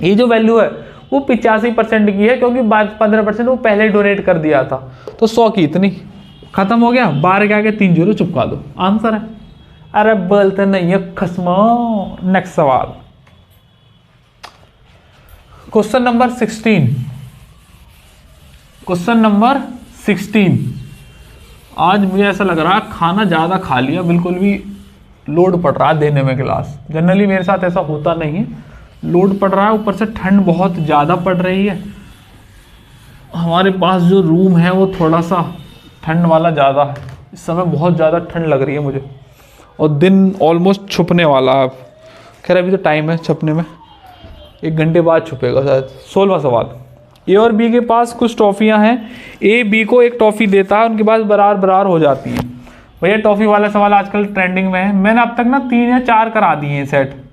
ये जो वैल्यू है वो 85% की है, क्योंकि 15% वो पहले डोनेट कर दिया था, तो 100 की इतनी, खत्म हो गया। 12 के आगे 3 0 चिपका दो, आंसर है। अरे बोलते नहीं है खस्मो। नेक्स्ट सवाल, क्वेश्चन नंबर 16। Question number 16। आज मुझे ऐसा लग रहा है खाना ज़्यादा खा लिया, बिल्कुल भी लोड पड़ रहा है देने में क्लास। जनरली मेरे साथ ऐसा होता नहीं है, लोड पड़ रहा है, ऊपर से ठंड बहुत ज़्यादा पड़ रही है। हमारे पास जो रूम है वो थोड़ा सा ठंड वाला ज़्यादा है, इस समय बहुत ज़्यादा ठंड लग रही है मुझे, और दिन ऑलमोस्ट छुपने वाला है। खैर अभी तो टाइम है छुपने में, 1 घंटे बाद छुपेगा शायद। 16वां सवाल, ए और बी के पास कुछ टॉफ़ियाँ हैं, ए बी को एक टॉफ़ी देता है, उनके पास बराबर बराबर हो जाती है। भैया टॉफ़ी वाला सवाल आजकल ट्रेंडिंग में है। मैंने अब तक ना 3 या 4 करा दिए हैं सेट।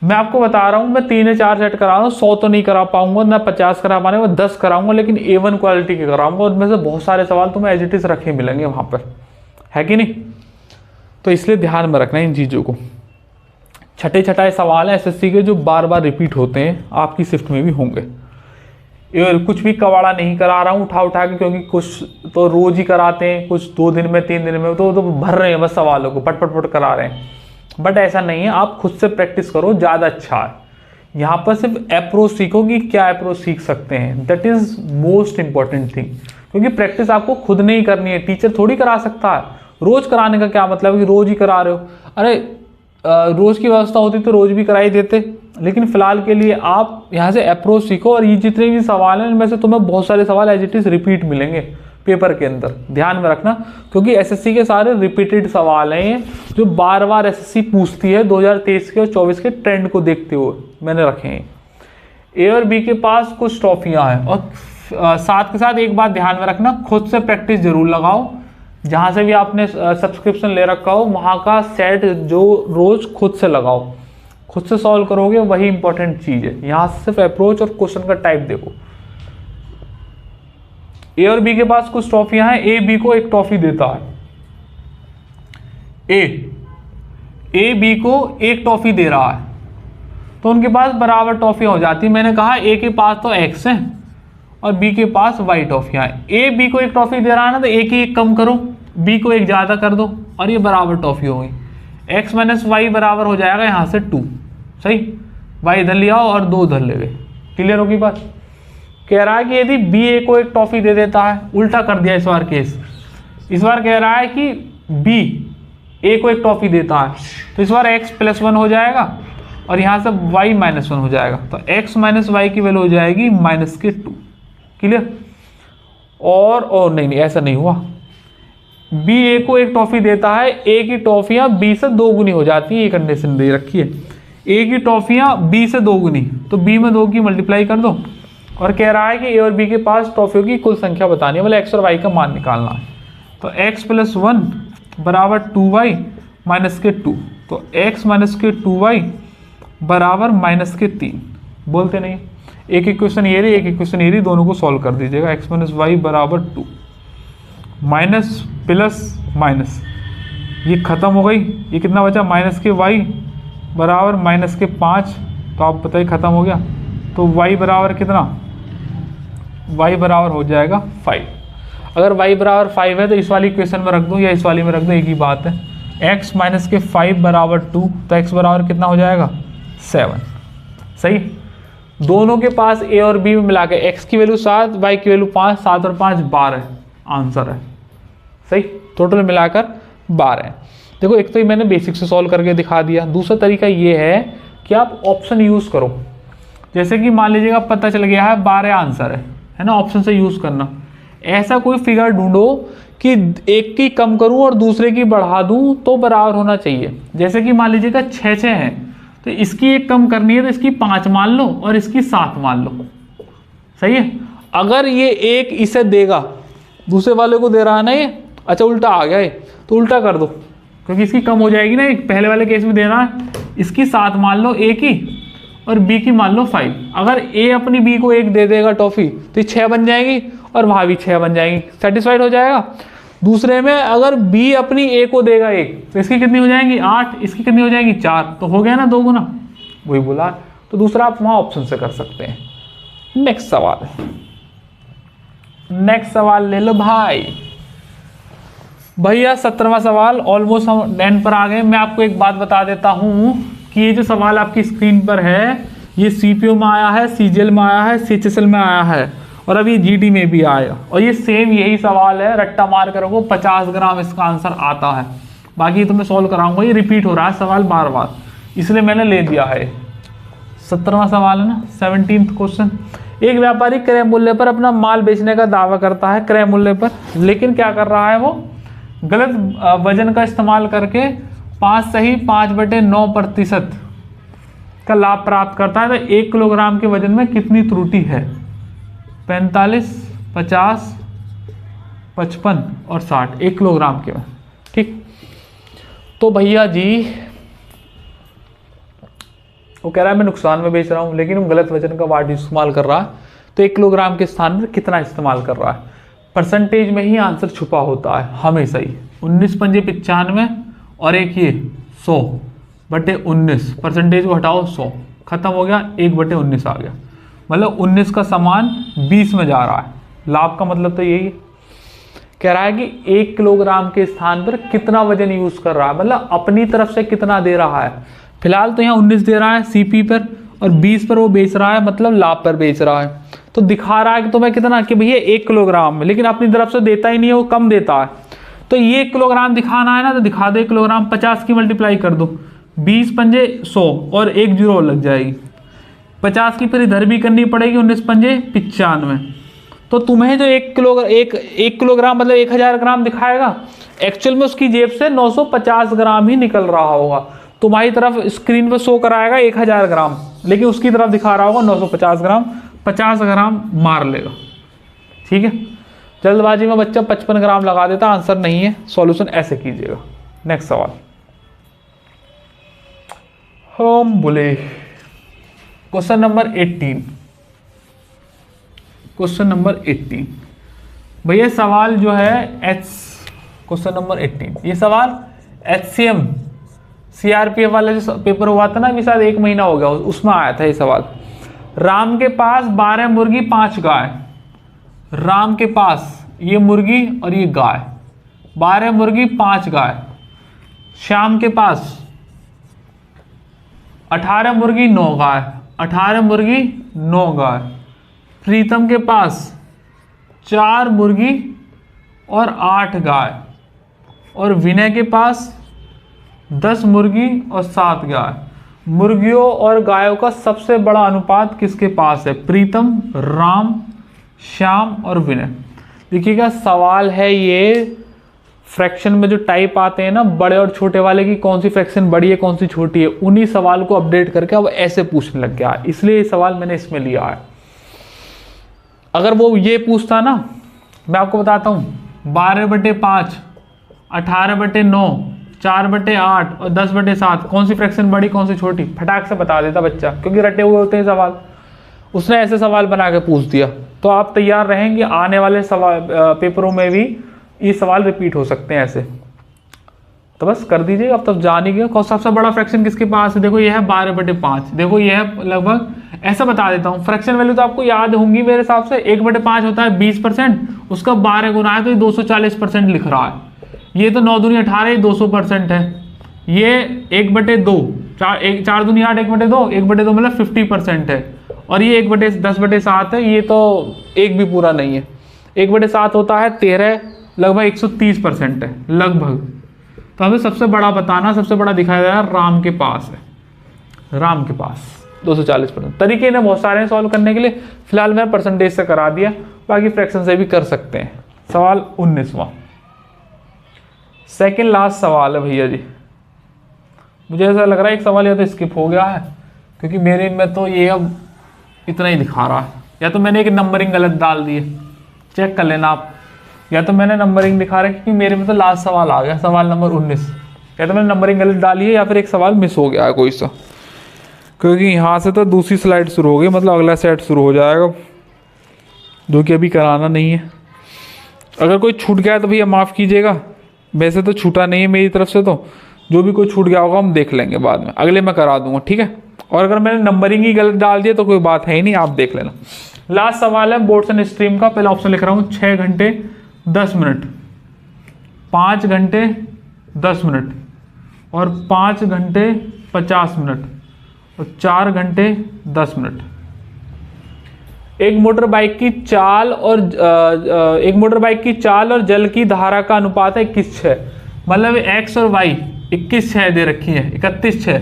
मैं आपको बता रहा हूँ, मैं 3 या 4 सेट करा रहा हूँ। 100 तो नहीं करा पाऊंगा, ना 50 करा पाने, मैं 10 कराऊंगा, लेकिन A1 क्वालिटी के कराऊंगा। उनमें से बहुत सारे सवाल तुम्हें एज इट इज रखे मिलेंगे वहाँ पर, है कि नहीं? तो इसलिए ध्यान में रखना इन चीज़ों को। छठे छठाए सवाल है SSC के, जो बार बार रिपीट होते हैं, आपकी शिफ्ट में भी होंगे। और कुछ भी कवाड़ा नहीं करा रहा हूँ उठा के, क्योंकि कुछ तो रोज ही कराते हैं, कुछ 2 दिन में 3 दिन में, तो भर रहे हैं बस सवालों को, पट करा रहे हैं। बट ऐसा नहीं है, आप खुद से प्रैक्टिस करो, ज़्यादा अच्छा है। यहाँ पर सिर्फ अप्रोच सीखो कि क्या अप्रोच सीख सकते हैं, that is most important thing. क्योंकि प्रैक्टिस आपको खुद नहीं करनी है, टीचर थोड़ी करा सकता है। रोज कराने का क्या मतलब है कि रोज ही करा रहे हो? अरे रोज की व्यवस्था होती तो रोज भी कराई देते, लेकिन फिलहाल के लिए आप यहाँ से अप्रोच सीखो। और ये जितने भी सवाल हैं, इनमें से तुम्हें बहुत सारे सवाल एज इट इज रिपीट मिलेंगे पेपर के अंदर, ध्यान में रखना। क्योंकि SSC के सारे रिपीटेड सवाल हैं, जो बार बार SSC पूछती है 2023 के और 24 के ट्रेंड को देखते हुए मैंने रखे हैं। ए और बी के पास कुछ ट्रॉफियाँ हैं, और साथ के साथ एक बात ध्यान में रखना, खुद से प्रैक्टिस जरूर लगाओ। जहाँ से भी आपने सब्सक्रिप्शन ले रखा हो, वहाँ का सेट जो रोज खुद से लगाओ, खुद से सॉल्व करोगे, वही इंपॉर्टेंट चीज़ है। यहाँ से सिर्फ अप्रोच और क्वेश्चन का टाइप देखो। ए और बी के पास कुछ ट्रॉफियां हैं, ए बी को एक ट्रॉफी देता है। ए बी को एक ट्रॉफी दे रहा है, तो उनके पास बराबर ट्रॉफियां हो जाती है। मैंने कहा ए के पास तो एक्स है और बी के पास वाई ट्रॉफियां हैं। ए बी को एक ट्रॉफी दे रहा है ना, तो ए की एक कम करो, बी को एक ज़्यादा कर दो, और ये बराबर ट्रॉफी हो गई। एक्स माइनस वाई बराबर हो जाएगा यहाँ से 2, सही। वाई इधर ले आओ और 2 उधर ले गए, क्लियर होगी बात। कह रहा है कि यदि बी ए को एक ट्रॉफी दे देता है, उल्टा कर दिया इस बार केस। इस बार कह रहा है कि बी ए को एक ट्रॉफी देता है, तो इस बार x + 1 हो जाएगा और यहाँ से y - 1 हो जाएगा, तो x - y की वैल्यू हो जाएगी -2, क्लियर। और नहीं ऐसा नहीं हुआ, बी ए को एक ट्रॉफी देता है, ए की ट्रॉफियाँ बी से 2 गुनी हो जाती है, ये कंडीशन दे रखी है। ए की ट्रॉफियाँ बी से 2 गुनी, तो बी में 2 की मल्टीप्लाई कर दो। और कह रहा है कि ए और बी के पास ट्रॉफियों की कुल संख्या बतानी है, मतलब x और y का मान निकालना है। तो x + 1 बराबर 2y - 2, तो x - 2y बराबर -3। बोलते नहीं, एक इक्वेशन ये रही, एक इक्वेशन ये रही, दोनों को सॉल्व कर दीजिएगा। x - y बराबर 2, माइनस प्लस माइनस, ये खत्म हो गई। ये कितना बचा? -y बराबर -5, तो आप बताइए खत्म हो गया। तो y बराबर कितना? y बराबर हो जाएगा 5। अगर y बराबर 5 है तो इस वाली इक्वेशन में रख दो या इस वाली में रख दो, एक ही बात है। x - 5 बराबर 2, तो x बराबर कितना हो जाएगा? 7, सही। दोनों के पास a और b में मिला के x की वैल्यू 7, y की वैल्यू 5, 7 और 5 12 आंसर है, सही। टोटल मिलाकर 12 है। देखो, एक तो ये मैंने बेसिक से सॉल्व करके दिखा दिया। दूसरा तरीका ये है कि आप ऑप्शन यूज़ करो। जैसे कि मान लीजिएगा पता चल गया है 12 आंसर है ना, ऑप्शन से यूज़ करना। ऐसा कोई फिगर ढूंढो कि एक की कम करूं और दूसरे की बढ़ा दूं तो बराबर होना चाहिए। जैसे कि मान लीजिएगा 6 6 हैं, तो इसकी एक कम करनी है तो इसकी 5 मान लो और इसकी 7 मान लो। सही है। अगर ये एक इसे देगा, दूसरे वाले को दे रहा है ना ये, अच्छा उल्टा आ गया ये, तो उल्टा कर दो क्योंकि इसकी कम हो जाएगी ना। पहले वाले केस में देना है, इसकी 7 मान लो ए की और बी की मान लो 5। अगर ए अपनी बी को 1 दे देगा टॉफी तो 6 बन जाएगी और वहाँ भी 6 बन जाएगी, सेटिस्फाइड हो जाएगा। दूसरे में अगर बी अपनी ए को देगा 1 तो इसकी कितनी हो जाएंगी 8, इसकी कितनी हो जाएगी 4, तो हो गया ना 2 गुना, वही बोला। तो दूसरा आप वहाँ ऑप्शन से कर सकते हैं। नेक्स्ट सवाल ले लो भाई। भैया 17वां सवाल, ऑलमोस्ट हम एंड पर आ गए। मैं आपको एक बात बता देता हूँ कि ये जो सवाल आपकी स्क्रीन पर है ये सीपीओ में आया है, सीजीएल में आया है, सीएचएसएल में आया है और अभी जीडी में भी आया, और ये सेम यही सवाल है। रट्टा मार कर रखो, 50 ग्राम इसका आंसर आता है। बाकी तो मैं सॉल्व कराऊंगा, ये रिपीट हो रहा है सवाल बार बार, इसलिए मैंने ले दिया है। 17वां सवाल है ना, 17th क्वेश्चन। एक व्यापारी क्रय मूल्य पर अपना माल बेचने का दावा करता है, क्रय मूल्य पर, लेकिन क्या कर रहा है वो गलत वजन का इस्तेमाल करके 5 सही 5/9% का लाभ प्राप्त करता है। तो 1 किलोग्राम के वजन में कितनी त्रुटि है? 45, 50, 55 और 60, 1 किलोग्राम के। ठीक, तो भैया जी वो कह रहा है मैं नुकसान में बेच रहा हूं, लेकिन वो गलत वजन का वाट इस्तेमाल कर रहा है, तो 1 किलोग्राम के स्थान पर कितना इस्तेमाल कर रहा है? परसेंटेज में ही आंसर छुपा होता है हमेशा ही। 19 पंजे 95 और एक ये 100/19, परसेंटेज को हटाओ 100, खत्म हो गया, 1/19 आ गया। मतलब 19 का सामान 20 में जा रहा है। लाभ का मतलब तो यही है। कह रहा है कि 1 किलोग्राम के स्थान पर कितना वजन यूज कर रहा है, मतलब अपनी तरफ से कितना दे रहा है। फिलहाल तो यहाँ 19 दे रहा है सीपी पर और 20 पर वो बेच रहा है, मतलब लाभ पर बेच रहा है। तो दिखा रहा है कि तुम्हें कितना, कि भैया 1 किलोग्राम में, लेकिन अपनी तरफ से देता ही नहीं है, वो कम देता है। तो ये 1 किलोग्राम दिखाना है ना, तो दिखा दो 1 किलोग्राम, 50 की मल्टीप्लाई कर दो, 20 पंजे 100 और 1 जीरो लग जाएगी। 50 की फिर इधर भी करनी पड़ेगी, 19 पंजे 95। तो तुम्हें जो 1 किलोग्राम मतलब 1000 ग्राम दिखाएगा, एक्चुअल में उसकी जेब से 950 ग्राम ही निकल रहा होगा। तुम्हारी तरफ स्क्रीन पर शो कराएगा 1000 ग्राम, लेकिन उसकी तरफ दिखा रहा होगा 950 ग्राम, 50 ग्राम मार लेगा। ठीक है, जल्दबाजी में बच्चा 55 ग्राम लगा देता, आंसर नहीं है। सॉल्यूशन ऐसे कीजिएगा। नेक्स्ट सवाल हम बोले क्वेश्चन नंबर 18। क्वेश्चन नंबर 18 भैया सवाल जो है क्वेश्चन नंबर 18, ये सवाल HCM CRPF वाला जो पेपर हुआ था ना, अभी शायद 1 महीना हो गया, उसमें आया था ये सवाल। राम के पास 12 मुर्गी 5 गाय, राम के पास ये मुर्गी और ये गाय, 12 मुर्गी 5 गाय। श्याम के पास 18 मुर्गी 9 गाय, 18 मुर्गी 9 गाय। प्रीतम के पास 4 मुर्गी और 8 गाय, और विनय के पास 10 मुर्गी और 7 गाय। मुर्गियों और गायों का सबसे बड़ा अनुपात किसके पास है? प्रीतम, राम, श्याम और विनय। देखिएगा सवाल है ये, फ्रैक्शन में जो टाइप आते हैं ना बड़े और छोटे वाले की, कौन सी फ्रैक्शन बड़ी है कौन सी छोटी है, उन्हीं सवाल को अपडेट करके अब ऐसे पूछने लग गया, इसलिए ये सवाल मैंने इसमें लिया है। अगर वो ये पूछता ना, मैं आपको बताता हूँ, 12/5, 18/9, 4/8 और 10/7 कौन सी फ्रैक्शन बड़ी कौन सी छोटी, फटाक से बता देता बच्चा, क्योंकि रटे हुए होते हैं सवाल। उसने ऐसे सवाल बना के पूछ दिया, तो आप तैयार रहेंगे, आने वाले सवाल पेपरों में भी ये सवाल रिपीट हो सकते हैं ऐसे। तो बस कर दीजिए, अब तब जान ही गए सबसे बड़ा फ्रैक्शन किसके पास है। देखो ये है 12/5, देखो ये है लगभग, ऐसा बता देता हूँ, फ्रैक्शन वैल्यू तो आपको याद होंगी मेरे हिसाब से। 1/5 होता है 20%, उसका 12 गुना है तो ये 240% लिख रहा है। ये तो 9 दूनी 18, 200% है। ये 1/2, 4 दूनी 8, 1/2, 1/2 मतलब 50% है। और ये 10/7 है, ये तो एक भी पूरा नहीं है। 1/7 होता है 13, लगभग 130% है लगभग। तो हमें सबसे बड़ा बताना, सबसे बड़ा दिखाया जा रहा है राम के पास है, राम के पास 240%। तरीके ने बहुत सारे हैं सॉल्व करने के लिए, फिलहाल मैंने परसेंटेज से करा दिया, बाकी फ्रैक्शन से भी कर सकते हैं। सवाल 19वां, सेकेंड लास्ट सवाल है भैया जी। मुझे ऐसा लग रहा है एक सवाल या तो स्किप हो गया है, क्योंकि मेरे में तो ये अब इतना ही दिखा रहा है, या तो मैंने एक नंबरिंग गलत डाल दी है, चेक कर लेना आप। या तो मैंने नंबरिंग दिखा रहा है क्योंकि मेरे में तो लास्ट सवाल आ गया, सवाल नंबर 19, या तो मैंने नंबरिंग गलत डाली है या फिर एक सवाल मिस हो गया है कोई सा, क्योंकि यहाँ से तो दूसरी स्लाइड शुरू हो गई, मतलब अगला सेट शुरू हो जाएगा, जो कि अभी कराना नहीं है। अगर कोई छूट गया तो भैया माफ़ कीजिएगा, वैसे तो छूटा नहीं है मेरी तरफ से, तो जो भी कोई छूट गया होगा हम देख लेंगे बाद में, अगले मैं करा दूंगा, ठीक है। और अगर मैंने नंबरिंग ही गलत डाल दिया तो कोई बात है ही नहीं, आप देख लेना। लास्ट सवाल है बोर्ड्स एंड स्ट्रीम का, पहला ऑप्शन लिख रहा हूँ 6 घंटे 10 मिनट, 5 घंटे 10 मिनट, और 5 घंटे 50 मिनट, और 4 घंटे 10 मिनट। एक मोटर बाइक की चाल और जल की धारा का अनुपात है 21:6, मतलब एक्स और वाई 21:6 दे रखी है, 31:6।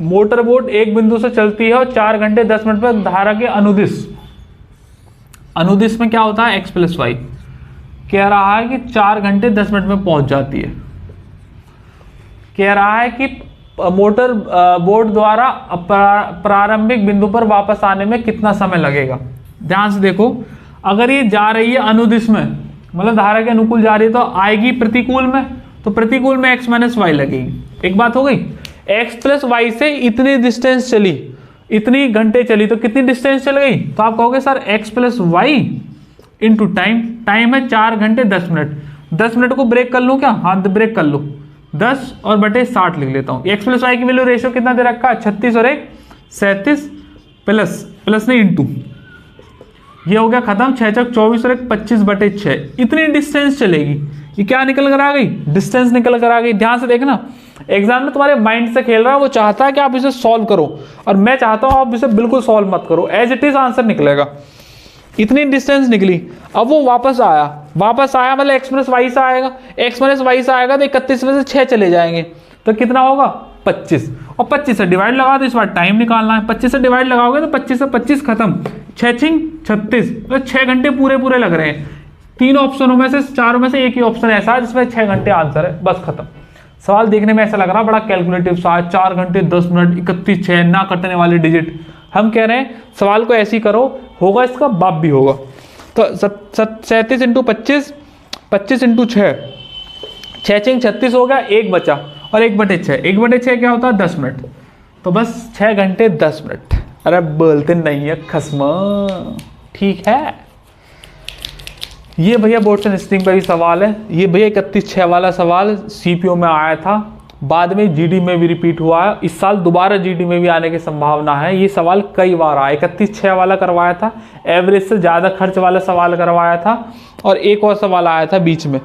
मोटर बोट एक बिंदु से चलती है और 4 घंटे 10 मिनट पर धारा के अनुदिश में क्या होता है x + y, कह रहा है कि 4 घंटे 10 मिनट में पहुंच जाती है। कह रहा है कि मोटर बोट द्वारा प्रारंभिक बिंदु पर वापस आने में कितना समय लगेगा। ध्यान से देखो, अगर ये जा रही है अनुदिश में, मतलब धारा के अनुकूल जा रही है, तो आएगी प्रतिकूल में, तो प्रतिकूल में x - y लगेगी। एक बात हो गई, x + y से इतनी डिस्टेंस चली, इतनी घंटे चली, तो कितनी डिस्टेंस चल गई, तो आप कहोगे sir x + y into time है 4 घंटे 10 मिनट। 10 मिनट को ब्रेक कर लूँ क्या, हाँ ब्रेक कर लो, 10 और बटे 60 लिख लेता हूँ। x + y की वैल्यू रेशियो कितना दे रखा है, 36 और 1 37, प्लस नहीं इंटू, ये हो गया खत्म, 6 × 24 और 1 25/6। इतनी डिस्टेंस चलेगी, ये क्या निकल कर आ गई, डिस्टेंस निकल कर आ गई। ध्यान से देखना, एग्जाम में तुम्हारे माइंड से खेल रहा है, वो चाहता है कि आप इसे सॉल्व करो, और मैं चाहता हूं आप इसे बिल्कुल सॉल्व मत करो, एज इट इज आंसर निकलेगा। इतनी डिस्टेंस निकली, अब वो वापस आया मतलब x + y से आएगा, x + y से आएगा तो 31 में से 6 चले जाएंगे, तो कितना होगा 25, और 25 से डिवाइड लगा दो, इस बार टाइम निकालना है, 25 से डिवाइड लगाओगे तो 25 से 25 खत्म, 6 × 36, तो 6 घंटे पूरे लग रहे हैं। 3 ऑप्शनों में से 4 में से एक ही ऑप्शन ऐसा है जिसमें 6 घंटे आंसर है, बस खत्म। सवाल देखने में ऐसा लग रहा है बड़ा कैलकुलेटिव सा है, 4 घंटे 10 मिनट 31:6 ना कटने वाले डिजिट। हम कह रहे हैं सवाल को ऐसे ही करो, होगा इसका बाप भी होगा। तो 37 × 25, 25 × 6, 6 × 36 हो गया, 1 बचा, और 1/6, 1/6 क्या होता है 10 मिनट, तो बस 6 घंटे 10 मिनट। अरे बोलते नहीं है खस्मा, ठीक है। ये भैया बोर्ड्स एंड स्ट्रीम का भी सवाल है, ये भैया 31:6 वाला सवाल सीपीओ में आया था, बाद में जीडी में भी रिपीट हुआ है, इस साल दोबारा जीडी में भी आने की संभावना है। ये सवाल कई बार आया, 31:6 वाला करवाया था, एवरेज से ज़्यादा खर्च वाला सवाल करवाया था, और एक और सवाल आया था बीच में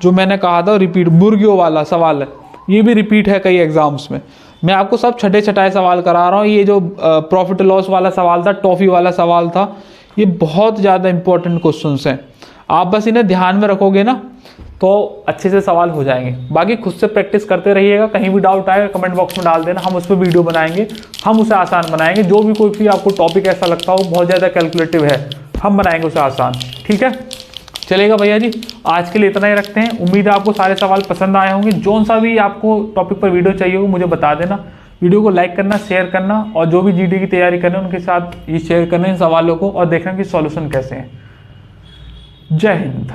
जो मैंने कहा था रिपीट, मुर्गियों वाला सवाल है, ये भी रिपीट है कई एग्जाम्स में। मैं आपको सब छठे छठाए सवाल करा रहा हूँ। ये जो प्रॉफिट लॉस वाला सवाल था, टॉफ़ी वाला सवाल था, ये बहुत ज़्यादा इंपॉर्टेंट क्वेश्चन हैं। आप बस इन्हें ध्यान में रखोगे ना तो अच्छे से सवाल हो जाएंगे। बाकी खुद से प्रैक्टिस करते रहिएगा, कहीं भी डाउट आए कमेंट बॉक्स में डाल देना, हम उस पर वीडियो बनाएंगे, हम उसे आसान बनाएंगे। जो भी कोई भी आपको टॉपिक ऐसा लगता हो बहुत ज़्यादा कैलकुलेटिव है, हम बनाएंगे उसे आसान, ठीक है। चलेगा भैया जी, आज के लिए इतना ही रखते हैं। उम्मीद है आपको सारे सवाल पसंद आए होंगे। जोन सा भी आपको टॉपिक पर वीडियो चाहिए हो मुझे बता देना। वीडियो को लाइक करना, शेयर करना, और जो भी जीडी की तैयारी कर रहे हैं उनके साथ ये शेयर करना इन सवालों को, और देखना कि सॉल्यूशन कैसे हैं। जय हिंद।